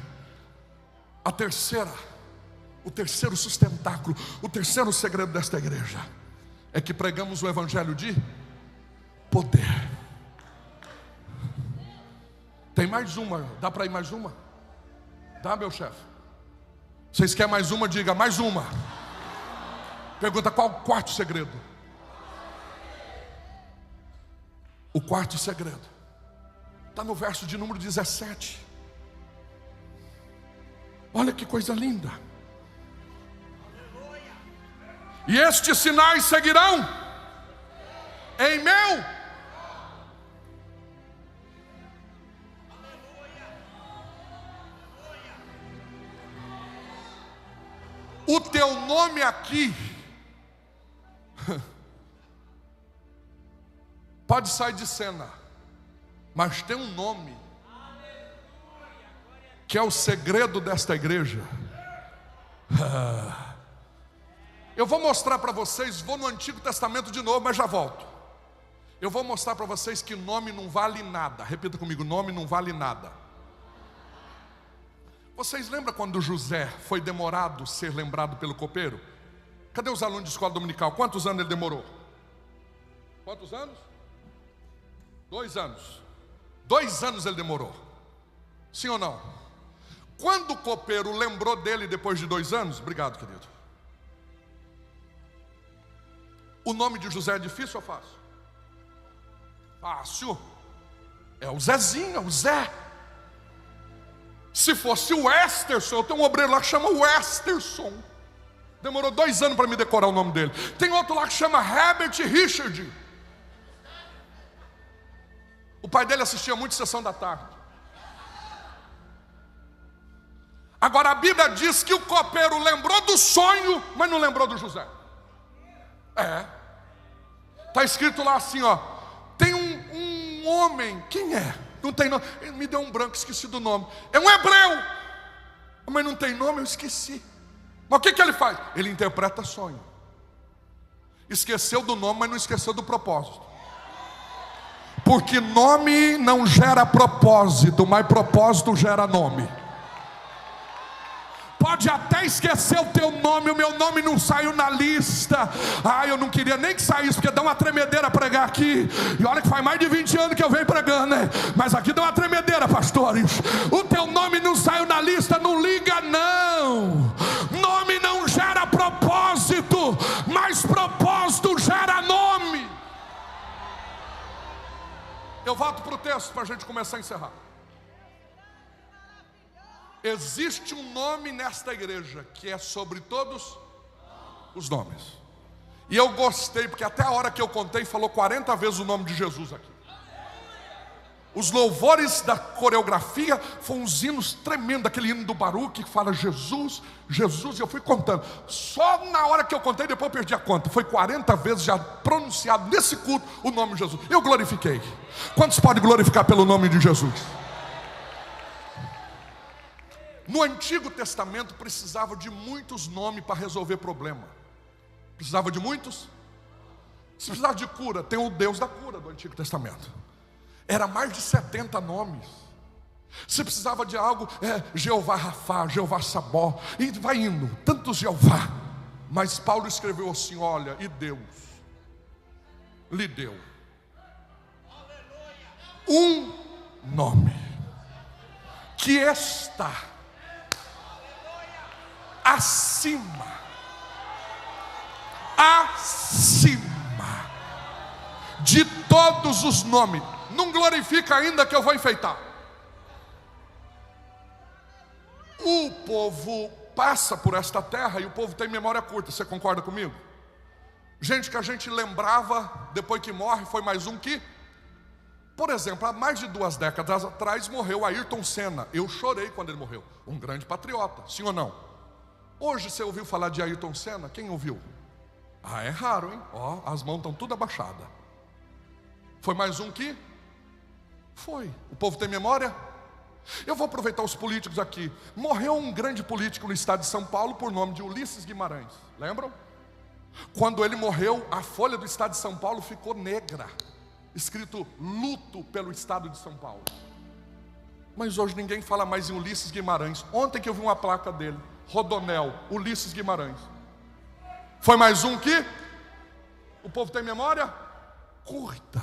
O terceiro sustentáculo, o terceiro segredo desta igreja é que pregamos o evangelho de poder. Tem mais uma, dá para ir mais uma? Dá, meu chefe? Vocês querem mais uma? Diga, mais uma. Pergunta: qual o quarto segredo? O quarto segredo está no verso de número 17. Olha que coisa linda. E estes sinais seguirão em meu. O teu nome aqui pode sair de cena, mas tem um nome que é o segredo desta igreja. Eu vou mostrar para vocês, vou no Antigo Testamento de novo, mas já volto. Eu vou mostrar para vocês que nome não vale nada. Repita comigo: nome não vale nada. Vocês lembram quando José foi demorado ser lembrado pelo copeiro? Cadê os alunos de escola dominical? Quantos anos ele demorou? Quantos anos? 2 anos. 2 anos ele demorou. Sim ou não? Quando o copeiro lembrou dele depois de 2 anos? Obrigado, querido. O nome de José é difícil ou fácil? Fácil. É o Zezinho, é o Zé. Se fosse o Westerson, eu tenho um obreiro lá que chama Westerson. Demorou 2 anos para me decorar o nome dele. Tem outro lá que chama Herbert Richard. O pai dele assistia muito Sessão da Tarde. Agora a Bíblia diz que o copeiro lembrou do sonho, mas não lembrou do José. Está escrito lá assim, ó: tem um homem, quem é? Não tem nome, ele me deu um branco, esqueci do nome. É um hebreu. Mas não tem nome, eu esqueci. Mas o que ele faz? Ele interpreta sonho. Esqueceu do nome, mas não esqueceu do propósito. Porque nome não gera propósito, mas propósito gera nome. Pode até esquecer o teu nome, o meu nome não saiu na lista. Eu não queria nem que saísse, porque dá uma tremedeira pregar aqui. E olha que faz mais de 20 anos que eu venho pregando, né? Mas aqui dá uma tremedeira, pastores. O teu nome não saiu na lista, não liga não. Nome não gera propósito, mas propósito gera nome. Eu volto para o texto para a gente começar a encerrar. Existe um nome nesta igreja que é sobre todos os nomes. E eu gostei, porque até a hora que eu contei, falou 40 vezes o nome de Jesus aqui. Os louvores da coreografia foram uns hinos tremendos, aquele hino do Baruque que fala Jesus, Jesus, e eu fui contando. Só na hora que eu contei, depois eu perdi a conta. Foi 40 vezes já pronunciado nesse culto o nome de Jesus. Eu glorifiquei. Quantos podem glorificar pelo nome de Jesus? No Antigo Testamento precisava de muitos nomes para resolver problema. Precisava de muitos? Se precisava de cura, tem o Deus da cura do Antigo Testamento. Era mais de 70 nomes. Se precisava de algo, Jeová Rafá, Jeová Sabó, e vai indo, tantos Jeová. Mas Paulo escreveu assim, olha, e Deus lhe deu um nome que está acima de todos os nomes. Não glorifica ainda que eu vou enfeitar. O povo passa por esta terra e o povo tem memória curta. Você concorda comigo? Gente que a gente lembrava depois que morre, foi mais um que, por exemplo, há mais de 2 décadas atrás morreu Ayrton Senna. Eu chorei quando ele morreu. Um grande patriota, sim ou não? Hoje você ouviu falar de Ayrton Senna? Quem ouviu? É raro, hein? As mãos estão tudo abaixadas. Foi mais um que? Foi. O povo tem memória? Eu vou aproveitar os políticos aqui. Morreu um grande político no estado de São Paulo por nome de Ulisses Guimarães. Lembram? Quando ele morreu, a folha do estado de São Paulo ficou negra, escrito luto pelo estado de São Paulo. Mas hoje ninguém fala mais em Ulisses Guimarães. Ontem que eu vi uma placa dele, Rodonel, Ulisses Guimarães. Foi mais um que? O povo tem memória curta.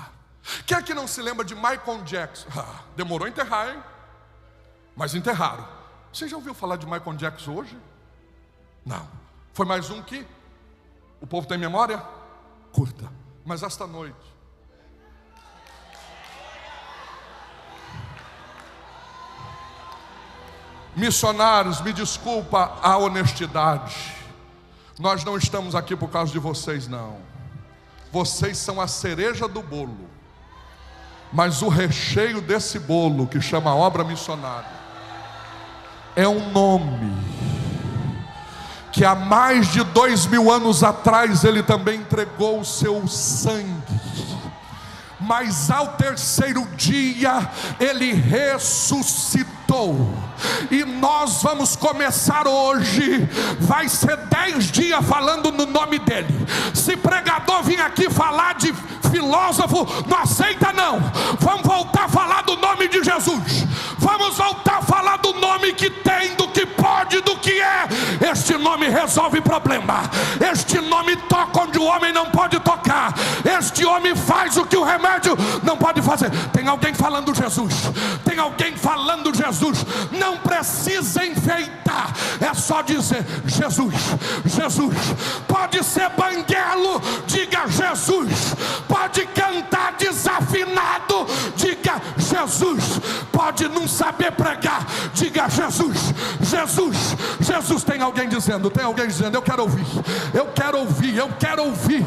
Quem é que não se lembra de Michael Jackson? Demorou a enterrar, hein? Mas enterraram. Você já ouviu falar de Michael Jackson hoje? Não. Foi mais um que? O povo tem memória curta. Mas esta noite, missionários, me desculpa a honestidade. Nós não estamos aqui por causa de vocês, não. Vocês são a cereja do bolo. Mas o recheio desse bolo, que chama obra missionária, é um nome que há mais de 2000 anos atrás ele também entregou o seu sangue. Mas ao 3º dia ele ressuscitou. E nós vamos começar hoje. Vai ser 10 dias falando no nome dele. Se pregador vir aqui falar de filósofo, não aceita não. Vamos voltar a falar do nome de Jesus. Vamos voltar a falar do nome que tem, do que pode, do que é. Este nome resolve problema. Este nome toca onde o homem não pode tocar. Este homem faz o que o remédio não pode fazer. Tem alguém falando Jesus. Tem alguém falando Jesus. Não precisa enfeitar. É só dizer Jesus, Jesus. Pode ser banguelo, diga Jesus. Pode cantar desafinado, diga Jesus. Pode não saber pregar, diga Jesus, Jesus, Jesus. Tem alguém dizendo, eu quero ouvir, eu quero ouvir, eu quero ouvir.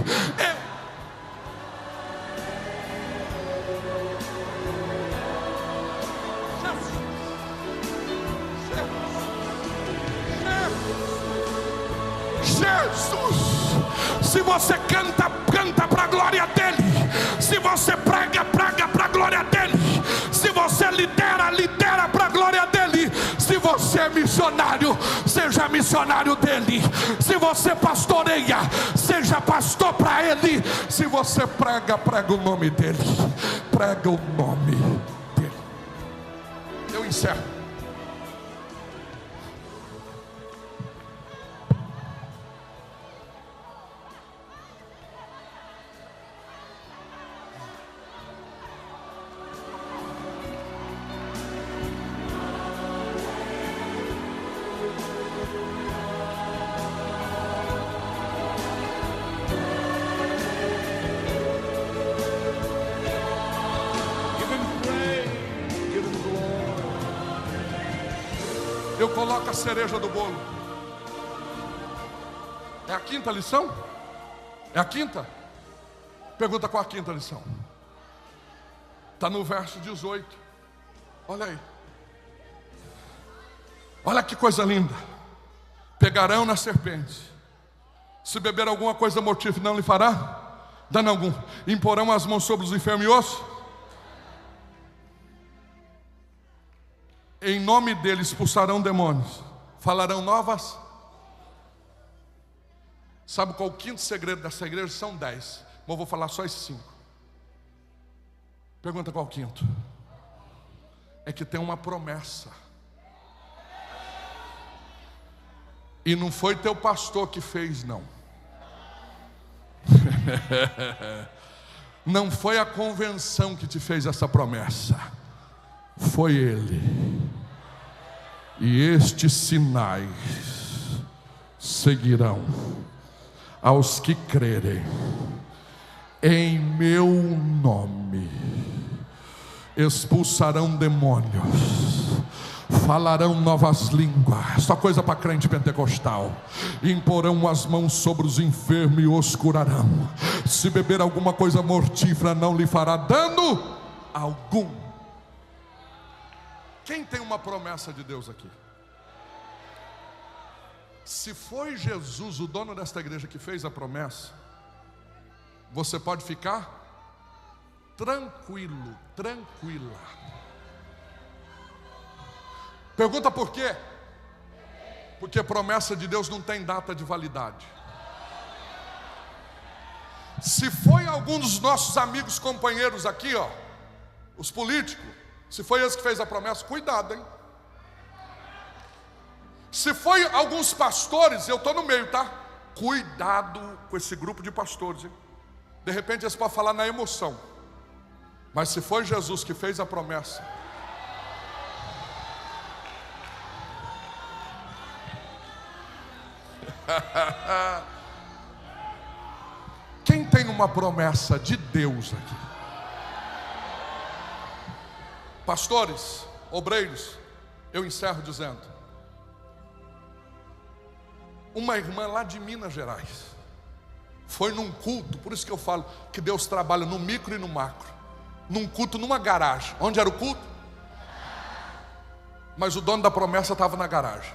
Jesus. Se você canta, canta para a glória dele. Se você prega, prega para a glória dele. Se você lidera, lidera para a glória dele. Se você você é missionário, seja missionário dele. Se você pastoreia, seja pastor para ele. Se você prega, prega o nome dele. Prega o nome dele. Eu encerro. Eu coloco a cereja do bolo. É a quinta lição? É a quinta? Pergunta qual a quinta lição. Está no verso 18. Olha aí. Olha que coisa linda. Pegarão na serpente. Se beber alguma coisa mortífera, não lhe fará dano algum. Imporão as mãos sobre os enfermos e ossos. Em nome dele expulsarão demônios. Falarão novas. Sabe qual o quinto segredo dessa igreja? São 10, mas eu vou falar só esses 5. Pergunta qual o quinto? É que tem uma promessa. E não foi teu pastor que fez, não. Não foi a convenção que te fez essa promessa. Foi ele. E estes sinais seguirão aos que crerem em meu nome. Expulsarão demônios, falarão novas línguas. Só coisa para crente pentecostal. Imporão as mãos sobre os enfermos e os curarão. Se beber alguma coisa mortífera, não lhe fará dano algum. Quem tem uma promessa de Deus aqui? Se foi Jesus, o dono desta igreja, que fez a promessa, você pode ficar tranquilo, tranquila. Pergunta por quê? Porque a promessa de Deus não tem data de validade. Se foi algum dos nossos amigos, companheiros aqui, ó, os políticos, se foi esse que fez a promessa, cuidado, hein? Se foi alguns pastores, eu estou no meio, tá? Cuidado com esse grupo de pastores, hein? De repente eles podem falar na emoção. Mas se foi Jesus que fez a promessa, quem tem uma promessa de Deus aqui? Pastores, obreiros, eu encerro dizendo: uma irmã lá de Minas Gerais foi num culto, por isso que eu falo que Deus trabalha no micro e no macro. Num culto, numa garagem. Onde era o culto? Mas o dono da promessa estava na garagem.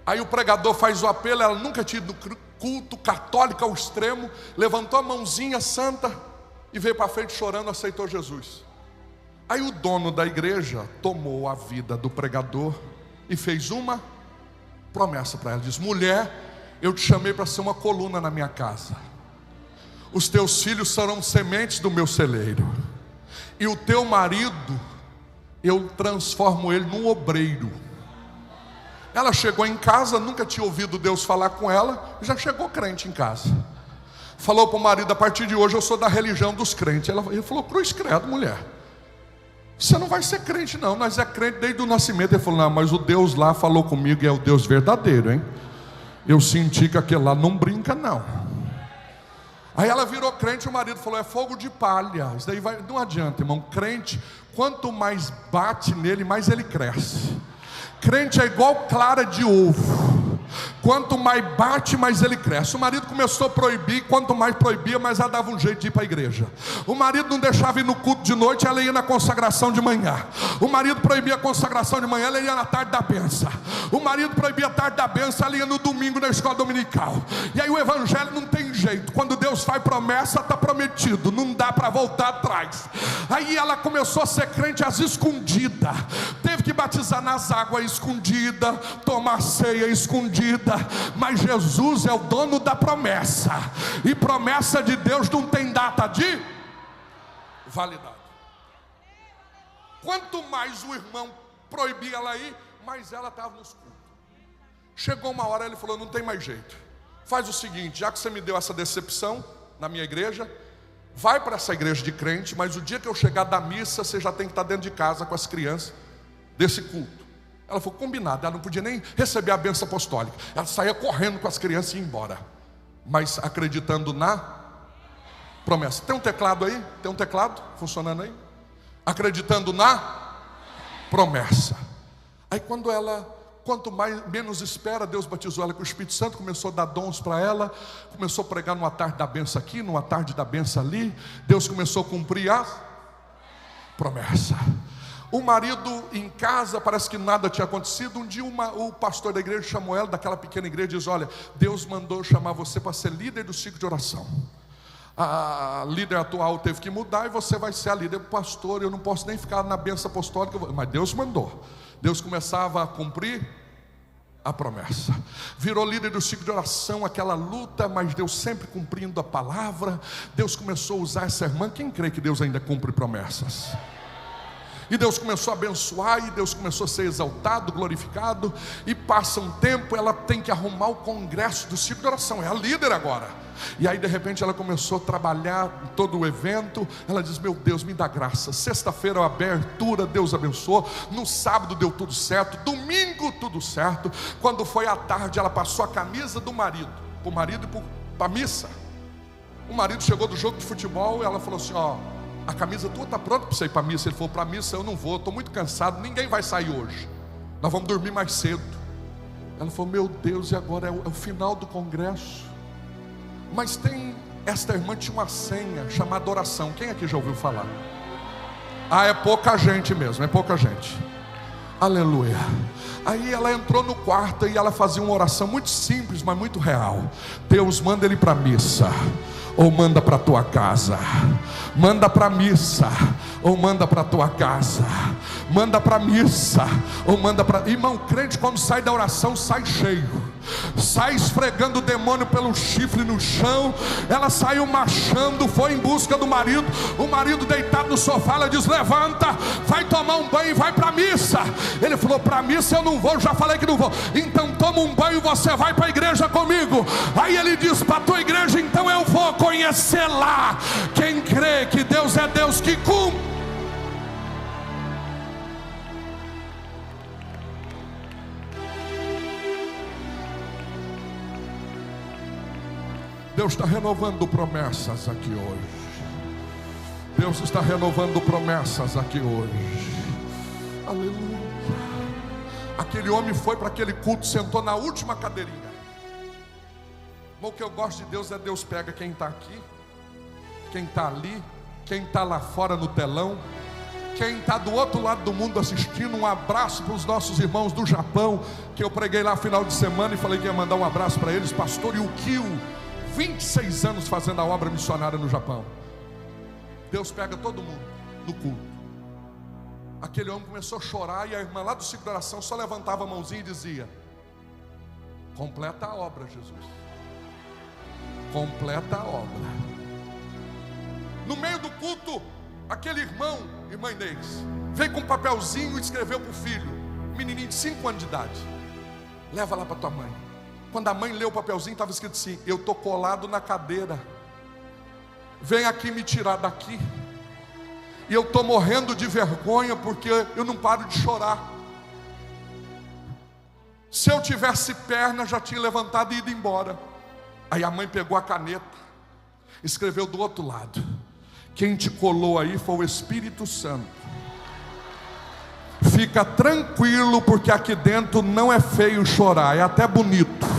Aí o pregador faz o apelo, ela nunca tinha ido no culto, católica ao extremo, levantou a mãozinha santa e veio para frente chorando, aceitou Jesus. Aí o dono da igreja tomou a vida do pregador e fez uma promessa para ela. Diz: mulher, eu te chamei para ser uma coluna na minha casa. Os teus filhos serão sementes do meu celeiro. E o teu marido, eu transformo ele num obreiro. Ela chegou em casa, nunca tinha ouvido Deus falar com ela, já chegou crente em casa. Falou para o marido: a partir de hoje eu sou da religião dos crentes. Ele falou: cruz credo, mulher, você não vai ser crente não, nós é crente desde o nascimento. Ele falou: não, mas o Deus lá falou comigo e é o Deus verdadeiro, hein? Eu senti que aquele lá não brinca não. Aí ela virou crente, o marido falou: é fogo de palha. Isso daí não adianta, irmão. Crente, quanto mais bate nele, mais ele cresce. Crente é igual clara de ovo. Quanto mais bate, mais ele cresce. O marido começou a proibir, quanto mais proibia, mais ela dava um jeito de ir para a igreja. O marido não deixava ir no culto de noite, ela ia na consagração de manhã. O marido proibia a consagração de manhã, ela ia na tarde da benção. O marido proibia a tarde da benção, ela ia no domingo na escola dominical. E aí o evangelho não tem jeito. Quando Deus faz promessa, está prometido, não dá para voltar atrás. Aí ela começou a ser crente às escondidas. Teve que batizar nas águas escondidas, tomar ceia escondida. Mas Jesus é o dono da promessa, e promessa de Deus não tem data de validade. Quanto mais o irmão proibia ela ir, mais ela estava nos cultos. Chegou uma hora, ele falou: não tem mais jeito, faz o seguinte, já que você me deu essa decepção na minha igreja, vai para essa igreja de crente, mas o dia que eu chegar da missa, você já tem que estar dentro de casa com as crianças desse culto. Ela falou: combinado. Ela não podia nem receber a bênção apostólica. Ela saía correndo com as crianças e ia embora, mas acreditando na promessa. Tem um teclado aí? Tem um teclado funcionando aí? Acreditando na promessa. Aí quanto menos espera, Deus batizou ela com o Espírito Santo, começou a dar dons para ela, começou a pregar numa tarde da benção aqui, numa tarde da benção ali. Deus começou a cumprir a promessa. O marido em casa, parece que nada tinha acontecido. Um dia o pastor da igreja chamou ela, daquela pequena igreja, e diz: olha, Deus mandou chamar você para ser líder do ciclo de oração. A líder atual teve que mudar e você vai ser a líder. Pastor, eu não posso nem ficar na bênção apostólica. Mas Deus mandou. Deus começava a cumprir a promessa. Virou líder do ciclo de oração, aquela luta, mas Deus sempre cumprindo a palavra. Deus começou a usar essa irmã. Quem crê que Deus ainda cumpre promessas? E Deus começou a abençoar, e Deus começou a ser exaltado, glorificado. E passa um tempo, ela tem que arrumar o congresso do ciclo de oração, é a líder agora. E aí de repente ela começou a trabalhar em todo o evento. Ela diz: meu Deus, me dá graça. Sexta-feira a abertura, Deus abençoou. No sábado deu tudo certo, domingo tudo certo. Quando foi à tarde, ela passou a camisa do marido, para o marido e para a missa. O marido chegou do jogo de futebol e ela falou assim: ó, a camisa tua está pronta para você ir para a missa? Ele falou: para a missa eu não vou, estou muito cansado, ninguém vai sair hoje, nós vamos dormir mais cedo. Ela falou: meu Deus, e agora é o final do congresso. Mas esta irmã tinha uma senha chamada oração. Quem aqui já ouviu falar? Ah, é pouca gente mesmo, é pouca gente. Aleluia. Aí ela entrou no quarto e ela fazia uma oração muito simples, mas muito real. Deus, manda ele para a missa, ou manda para a tua casa. Manda para a missa, ou manda para a tua casa. Manda para a missa, ou manda para... Irmão, crente quando sai da oração, sai cheio, sai esfregando o demônio pelo chifre no chão. Ela saiu marchando, foi em busca do marido. O marido deitado no sofá, ela diz: levanta, vai tomar um banho e vai para a missa. Ele falou: para a missa eu não vou, já falei que não vou. Então toma um banho e você vai para a igreja comigo. Aí ele diz: para a tua igreja então eu vou conhecer lá. Quem crê que Deus é Deus que cumpre. Deus está renovando promessas aqui hoje. Deus está renovando promessas aqui hoje. Aleluia. Aquele homem foi para aquele culto, sentou na última cadeirinha. Mas o que eu gosto de Deus é Deus pega quem está aqui, quem está ali, quem está lá fora no telão, quem está do outro lado do mundo assistindo. Um abraço para os nossos irmãos do Japão, que eu preguei lá no final de semana e falei que ia mandar um abraço para eles. Pastor Yukio, 26 anos fazendo a obra missionária no Japão. Deus pega todo mundo no culto. Aquele homem começou a chorar, e a irmã lá do ciclo de oração só levantava a mãozinha e dizia: completa a obra, Jesus, completa a obra. No meio do culto, aquele irmã Inês, veio com um papelzinho e escreveu para o filho, um menininho de 5 anos de idade: leva lá para tua mãe. Quando a mãe leu o papelzinho, estava escrito assim: eu estou colado na cadeira, vem aqui me tirar daqui. E eu estou morrendo de vergonha porque eu não paro de chorar. Se eu tivesse perna, já tinha levantado e ido embora. Aí a mãe pegou a caneta, escreveu do outro lado: quem te colou aí foi o Espírito Santo. Fica tranquilo, porque aqui dentro não é feio chorar, é até bonito.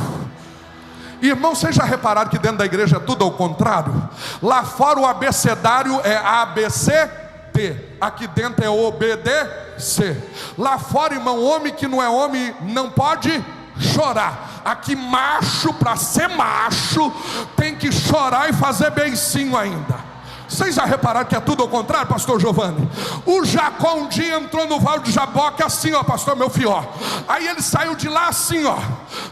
Irmão, vocês já repararam que dentro da igreja é tudo ao contrário? Lá fora o abecedário é ABCD, aqui dentro é OBDC. Lá fora, irmão, homem que não é homem não pode chorar. Aqui macho, para ser macho, tem que chorar e fazer beicinho ainda. Vocês já repararam que é tudo ao contrário, pastor Giovanni? O Jacó um dia entrou no Vale de Jaboque assim, ó, pastor meu fió. Aí ele saiu de lá assim, ó,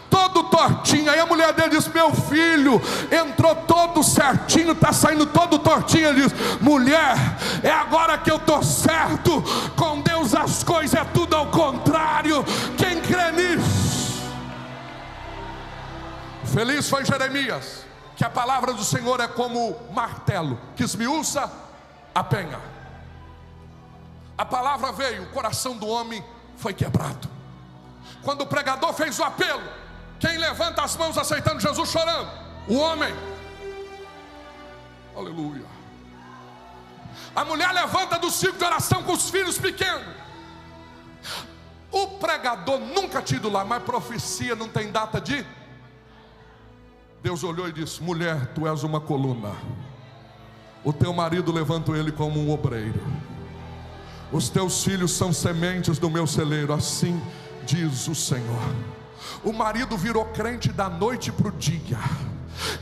todo tortinho. Aí a mulher dele disse: meu filho entrou todo certinho, está saindo todo tortinho. Ele disse: mulher, é agora que eu estou certo. Com Deus as coisas é tudo ao contrário. Quem crê nisso? Feliz foi Jeremias, que a palavra do Senhor é como martelo que esmiuça a penha. A palavra veio, o coração do homem foi quebrado. Quando o pregador fez o apelo, quem levanta as mãos aceitando Jesus chorando? O homem. Aleluia. A mulher levanta do círculo de oração com os filhos pequenos. O pregador nunca tinha ido lá, mas profecia não tem data de... Deus olhou e disse: mulher, tu és uma coluna. O teu marido levanto ele como um obreiro. Os teus filhos são sementes do meu celeiro. Assim diz o Senhor. O marido virou crente da noite para o dia.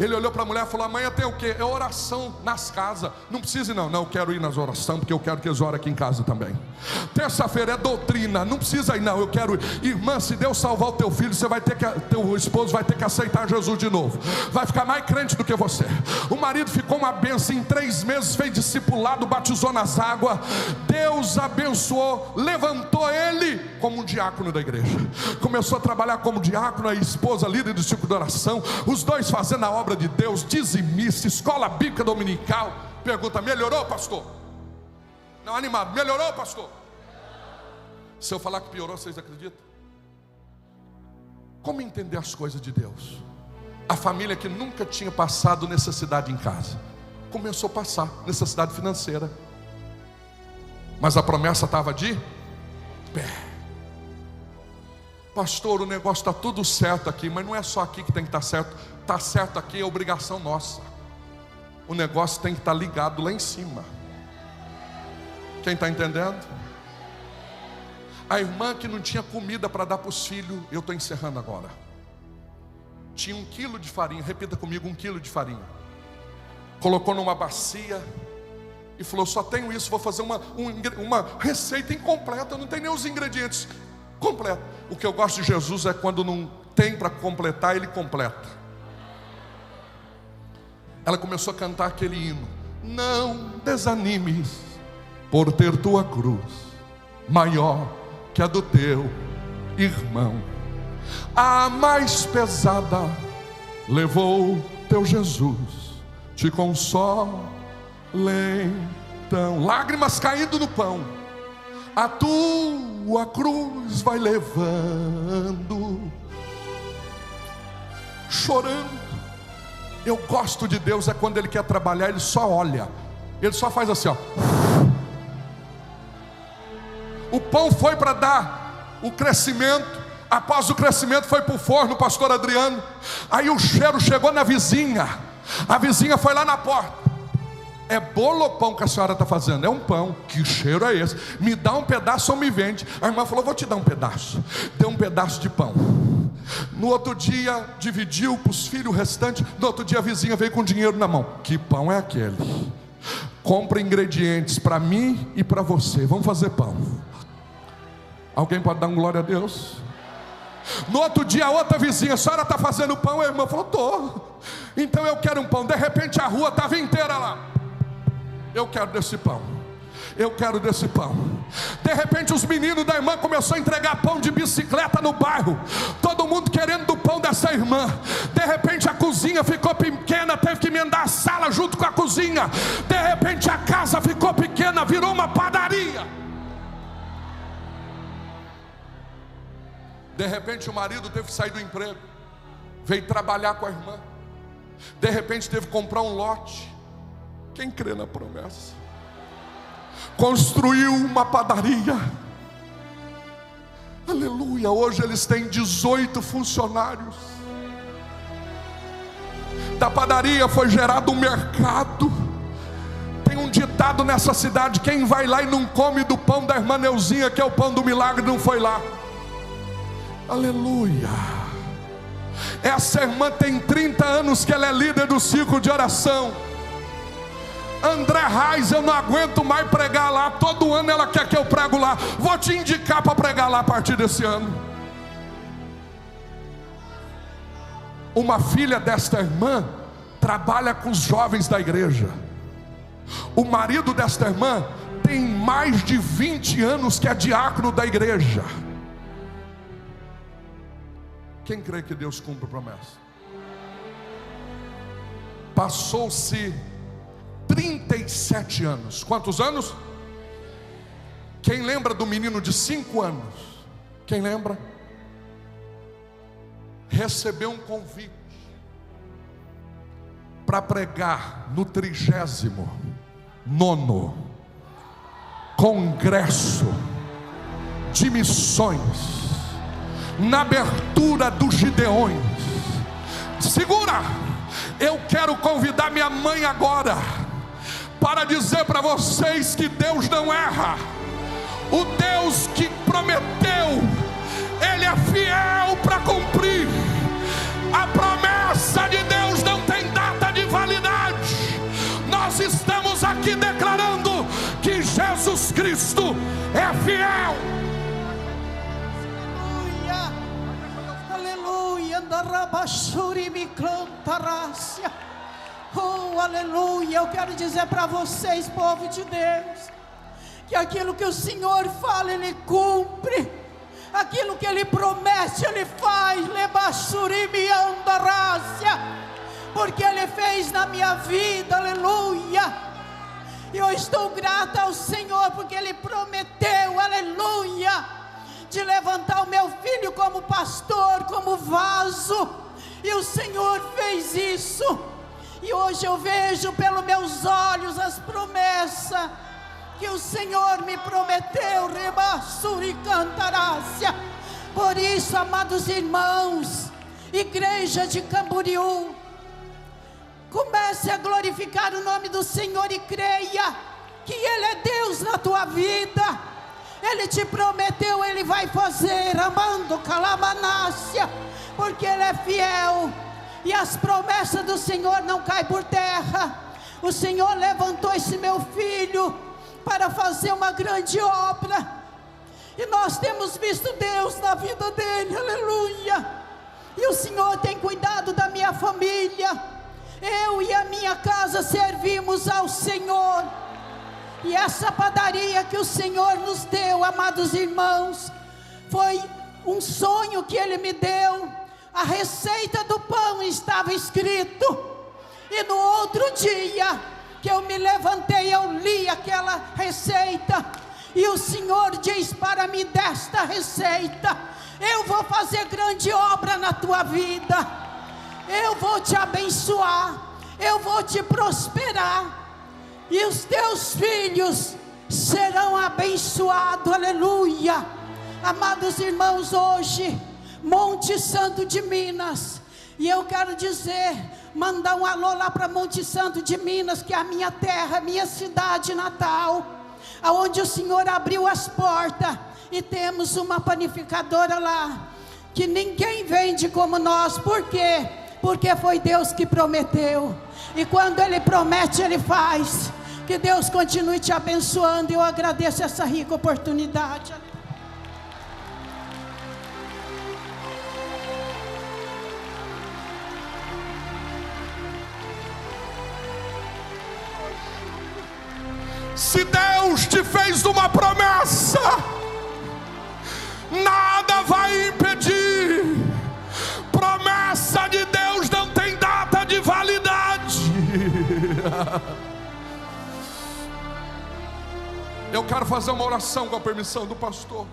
Ele olhou para a mulher e falou: amanhã tem o quê? É oração nas casas. Não precisa ir não. Não, eu quero ir nas orações, porque eu quero que eles orem aqui em casa também. Terça-feira é doutrina. Não precisa ir não, eu quero ir. Irmã, se Deus salvar o teu filho, você vai ter que, teu esposo vai ter que aceitar Jesus de novo. Vai ficar mais crente do que você. O marido ficou uma bênção. Em 3 meses fez discipulado, batizou nas águas. Deus abençoou, levantou ele como um diácono da igreja. Começou a trabalhar como diácono, a esposa líder do círculo de oração. Os dois fazendo a obra de Deus, dizimista, escola bíblica dominical. Pergunta: melhorou, pastor? Não, animado, melhorou, pastor? Se eu falar que piorou, vocês acreditam? Como entender as coisas de Deus? A família que nunca tinha passado necessidade em casa começou a passar necessidade financeira, mas a promessa estava de pé. Pastor, o negócio está tudo certo aqui, mas não é só aqui que tem que estar certo. Está certo aqui, é obrigação nossa. O negócio tem que estar ligado lá em cima. Quem está entendendo? A irmã que não tinha comida para dar para os filhos, eu estou encerrando agora. Tinha 1 quilo de farinha, repita comigo, 1 quilo de farinha. Colocou numa bacia e falou: só tenho isso, vou fazer uma receita incompleta, não tem nem os ingredientes completos. O que eu gosto de Jesus é quando não tem para completar, ele completa. Ela começou a cantar aquele hino: não desanimes, por ter tua cruz maior que a do teu irmão. A mais pesada levou teu Jesus, te consola então. Lágrimas caindo no pão, a tua cruz vai levando, chorando. Eu gosto de Deus é quando Ele quer trabalhar, Ele só olha. Ele só faz assim, ó. O pão foi para dar o crescimento. Após o crescimento foi para o forno, pastor Adriano. Aí o cheiro chegou na vizinha. A vizinha foi lá na porta: é bolo ou pão que a senhora está fazendo? É um pão. Que cheiro é esse? Me dá um pedaço ou me vende. A irmã falou: vou te dar um pedaço. Deu um pedaço de pão. No outro dia dividiu para os filhos o restante. No outro dia a vizinha veio com dinheiro na mão: que pão é aquele? Compra ingredientes para mim e para você, vamos fazer pão. Alguém pode dar um glória a Deus? No outro dia a outra vizinha: a senhora está fazendo pão? A irmã falou: estou. Então eu quero um pão. De repente a rua estava inteira lá: eu quero desse pão, eu quero desse pão. De repente os meninos da irmã começaram a entregar pão de bicicleta no bairro. Todo mundo querendo do pão dessa irmã. De repente a cozinha ficou pequena, teve que emendar a sala junto com a cozinha. De repente a casa ficou pequena, virou uma padaria. De repente o marido teve que sair do emprego, veio trabalhar com a irmã. De repente teve que comprar um lote. Quem crê na promessa? Construiu uma padaria. Aleluia. Hoje eles têm 18 funcionários. Da padaria foi gerado um mercado. Tem um ditado nessa cidade: quem vai lá e não come do pão da irmã Neuzinha, que é o pão do milagre, não foi lá. Aleluia. Essa irmã tem 30 anos que ela é líder do ciclo de oração. André Reis, eu não aguento mais pregar lá. Todo ano ela quer que eu prego lá. Vou te indicar para pregar lá a partir desse ano. Uma filha desta irmã trabalha com os jovens da igreja. O marido desta irmã tem mais de 20 anos que é diácono da igreja. Quem crê que Deus cumpre a promessa? Passou-se 37 anos. Quantos anos? Quem lembra do menino de 5 anos? Quem lembra? Recebeu um convite para pregar no 39º Congresso de Missões, na abertura dos Gideões. Segura! Eu quero convidar minha mãe agora para dizer para vocês que Deus não erra. O Deus que prometeu, Ele é fiel para cumprir. A promessa de Deus não tem data de validade. Nós estamos aqui declarando que Jesus Cristo é fiel. Aleluia, oh, aleluia. Eu quero dizer para vocês, povo de Deus, que aquilo que o Senhor fala, Ele cumpre. Aquilo que Ele promete, Ele faz. Porque Ele fez na minha vida, aleluia. E eu estou grata ao Senhor, porque Ele prometeu, aleluia, de levantar o meu filho como pastor, como vaso. E o Senhor fez isso. E hoje eu vejo pelos meus olhos as promessas que o Senhor me prometeu. Por isso, amados irmãos, igreja de Camboriú, comece a glorificar o nome do Senhor e creia que Ele é Deus na tua vida. Ele te prometeu, Ele vai fazer, amando calamanácia, porque Ele é fiel. E as promessas do Senhor não caem por terra. O Senhor levantou esse meu filho para fazer uma grande obra, e nós temos visto Deus na vida dele, aleluia. E o Senhor tem cuidado da minha família. Eu e a minha casa servimos ao Senhor. E essa padaria que o Senhor nos deu, amados irmãos, foi um sonho que Ele me deu. A receita do pão estava escrito, e no outro dia que eu me levantei, eu li aquela receita, e o Senhor diz para mim desta receita: eu vou fazer grande obra na tua vida, eu vou te abençoar, eu vou te prosperar, e os teus filhos serão abençoados, aleluia. Amados irmãos, hoje, Monte Santo de Minas, e eu quero dizer, mandar um alô lá para Monte Santo de Minas, que é a minha terra, minha cidade natal, aonde o Senhor abriu as portas, e temos uma panificadora lá, que ninguém vende como nós. Por quê? Porque foi Deus que prometeu, e quando Ele promete, Ele faz. Que Deus continue te abençoando, e eu agradeço essa rica oportunidade. Se Deus te fez uma promessa, nada vai impedir. Promessa de Deus não tem data de validade. Eu quero fazer uma oração com a permissão do pastor.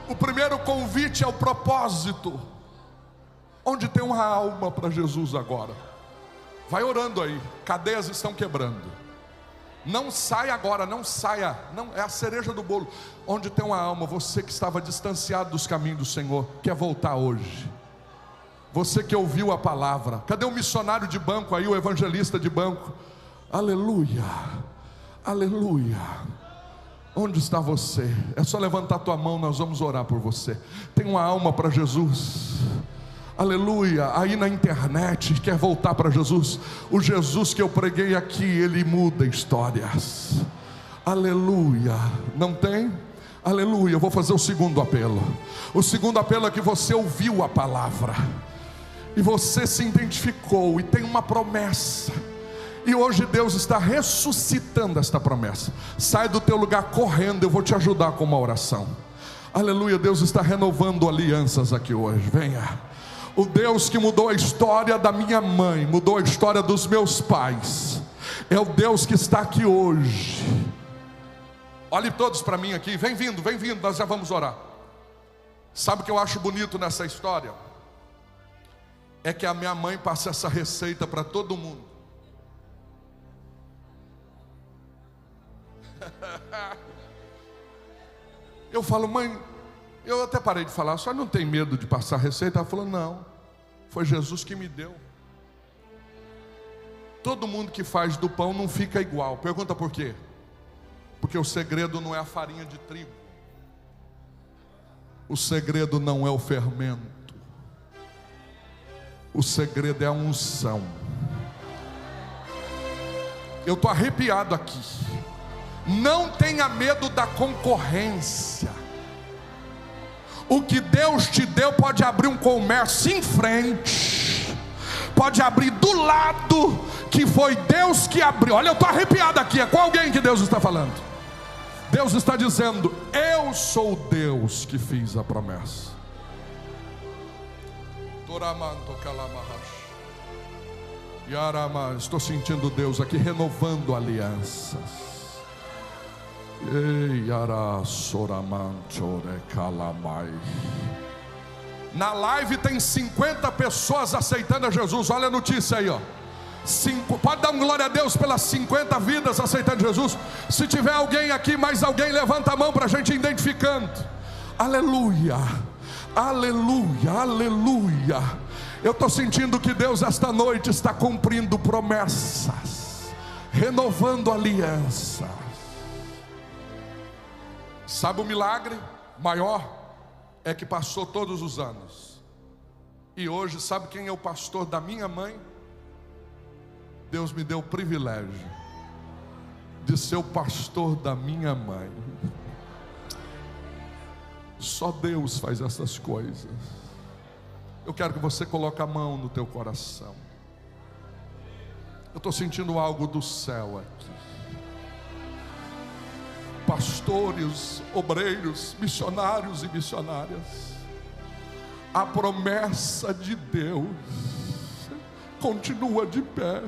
O primeiro convite é o propósito. Onde tem uma alma para Jesus agora? Vai orando aí, cadeias estão quebrando. Não saia agora, não saia, não, é a cereja do bolo. Onde tem uma alma, você que estava distanciado dos caminhos do Senhor, quer voltar hoje. Você que ouviu a palavra, cadê o missionário de banco aí, o evangelista de banco? Aleluia, aleluia. Onde está você? É só levantar tua mão, nós vamos orar por você. Tem uma alma para Jesus. Aleluia. Aí na internet, quer voltar para Jesus? O Jesus que eu preguei aqui, ele muda histórias. Aleluia. Não tem? Aleluia. Eu vou fazer o segundo apelo. O segundo apelo é que você ouviu a palavra e você se identificou e tem uma promessa, e hoje Deus está ressuscitando esta promessa. Sai do teu lugar correndo, eu vou te ajudar com uma oração. Aleluia. Deus está renovando alianças aqui hoje. Venha. O Deus que mudou a história da minha mãe, mudou a história dos meus pais, é o Deus que está aqui hoje. Olhe todos para mim aqui, vem vindo, nós já vamos orar. Sabe o que eu acho bonito nessa história? É que a minha mãe passa essa receita para todo mundo. Eu falo, mãe, eu até parei de falar, a senhora não tem medo de passar a receita? Ela falou, não, foi Jesus que me deu. Todo mundo que faz do pão não fica igual. Pergunta por quê? Porque o segredo não é a farinha de trigo, o segredo não é o fermento, o segredo é a unção. Eu estou arrepiado aqui. Não tenha medo da concorrência. O que Deus te deu pode abrir um comércio em frente, pode abrir do lado, que foi Deus que abriu. Olha, eu estou arrepiado aqui. É com alguém que Deus está falando. Deus está dizendo, eu sou Deus que fiz a promessa. Estou sentindo Deus aqui renovando alianças. Na live tem 50 pessoas aceitando a Jesus. Olha a notícia aí, ó. Pode dar um glória a Deus pelas 50 vidas aceitando Jesus. Se tiver alguém aqui, mais alguém, levanta a mão para a gente ir identificando. Aleluia, aleluia, aleluia. Eu estou sentindo que Deus esta noite está cumprindo promessas, renovando alianças. Sabe o milagre maior? É que passou todos os anos, e hoje sabe quem é o pastor da minha mãe? Deus me deu o privilégio de ser o pastor da minha mãe. Só Deus faz essas coisas. Eu quero que você coloque a mão no teu coração. Eu estou sentindo algo do céu aqui. Pastores, obreiros, missionários e missionárias, a promessa de Deus continua de pé.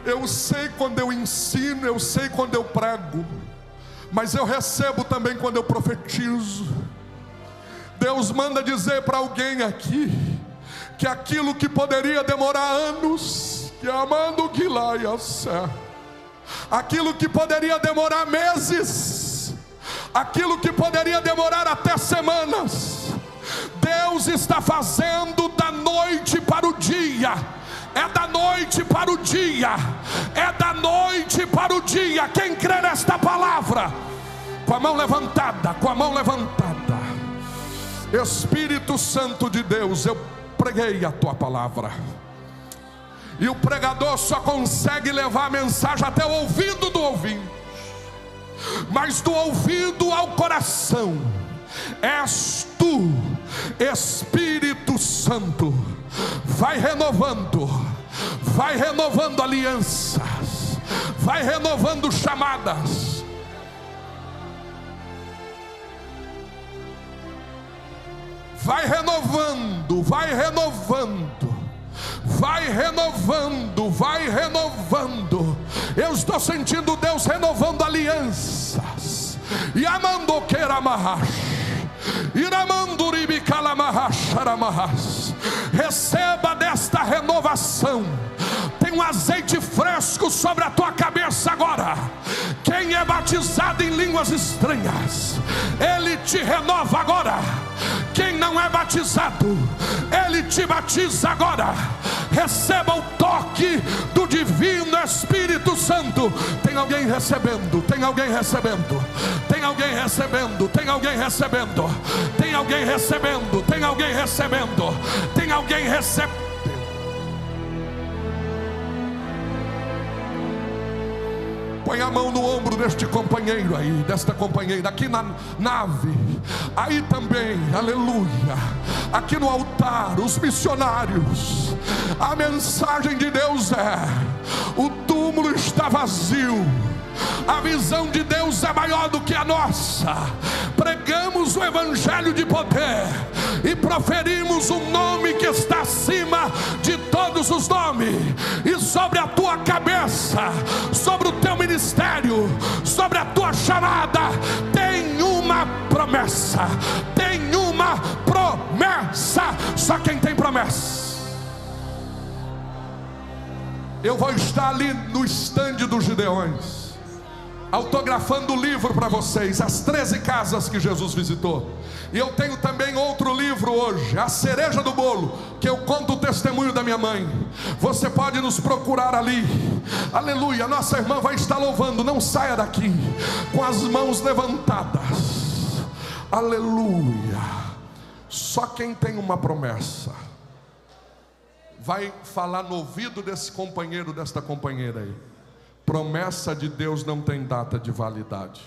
Eu sei quando eu ensino, eu sei quando eu prego, mas eu recebo também quando eu profetizo. Deus manda dizer para alguém aqui que aquilo que poderia demorar anos, que amando que lá ia ser, aquilo que poderia demorar meses, aquilo que poderia demorar até semanas, Deus está fazendo da noite para o dia. É da noite para o dia, é da noite para o dia. Quem crê nesta palavra, com a mão levantada, com a mão levantada. Espírito Santo de Deus, eu preguei a tua palavra, e o pregador só consegue levar a mensagem até o ouvido do ouvinte, mas do ouvido ao coração és tu, Espírito Santo. Vai renovando alianças, vai renovando chamadas. Vai renovando, vai renovando, vai renovando, vai renovando. Eu estou sentindo Deus renovando alianças. E amando queira amarrar. Receba desta renovação. Tem um azeite fresco sobre a tua cabeça agora. Quem é batizado em línguas estranhas, Ele te renova agora. Quem não é batizado, Ele te batiza agora. Receba o toque do divino Espírito Santo. Tem alguém recebendo, tem alguém recebendo, tem alguém recebendo, tem alguém recebendo, tem alguém recebendo, tem alguém recebendo, tem alguém recebendo. Põe a mão no ombro deste companheiro aí, desta companheira, aqui na nave, aí também, aleluia, aqui no altar, os missionários. A mensagem de Deus é: o túmulo está vazio. A visão de Deus é maior do que a nossa. Pregamos o evangelho de poder e proferimos um nome que está acima de todos os nomes. E sobre a tua cabeça, sobre o teu ministério, sobre a tua chamada, tem uma promessa. Tem uma promessa. Só quem tem promessa. Eu vou estar ali no estande dos Gideões, autografando o livro para vocês, as 13 casas que Jesus visitou. E eu tenho também outro livro hoje, A Cereja do Bolo, que eu conto o testemunho da minha mãe. Você pode nos procurar ali. Aleluia, nossa irmã vai estar louvando. Não saia daqui com as mãos levantadas. Aleluia. Só quem tem uma promessa vai falar no ouvido desse companheiro, desta companheira aí. Promessa de Deus não tem data de validade.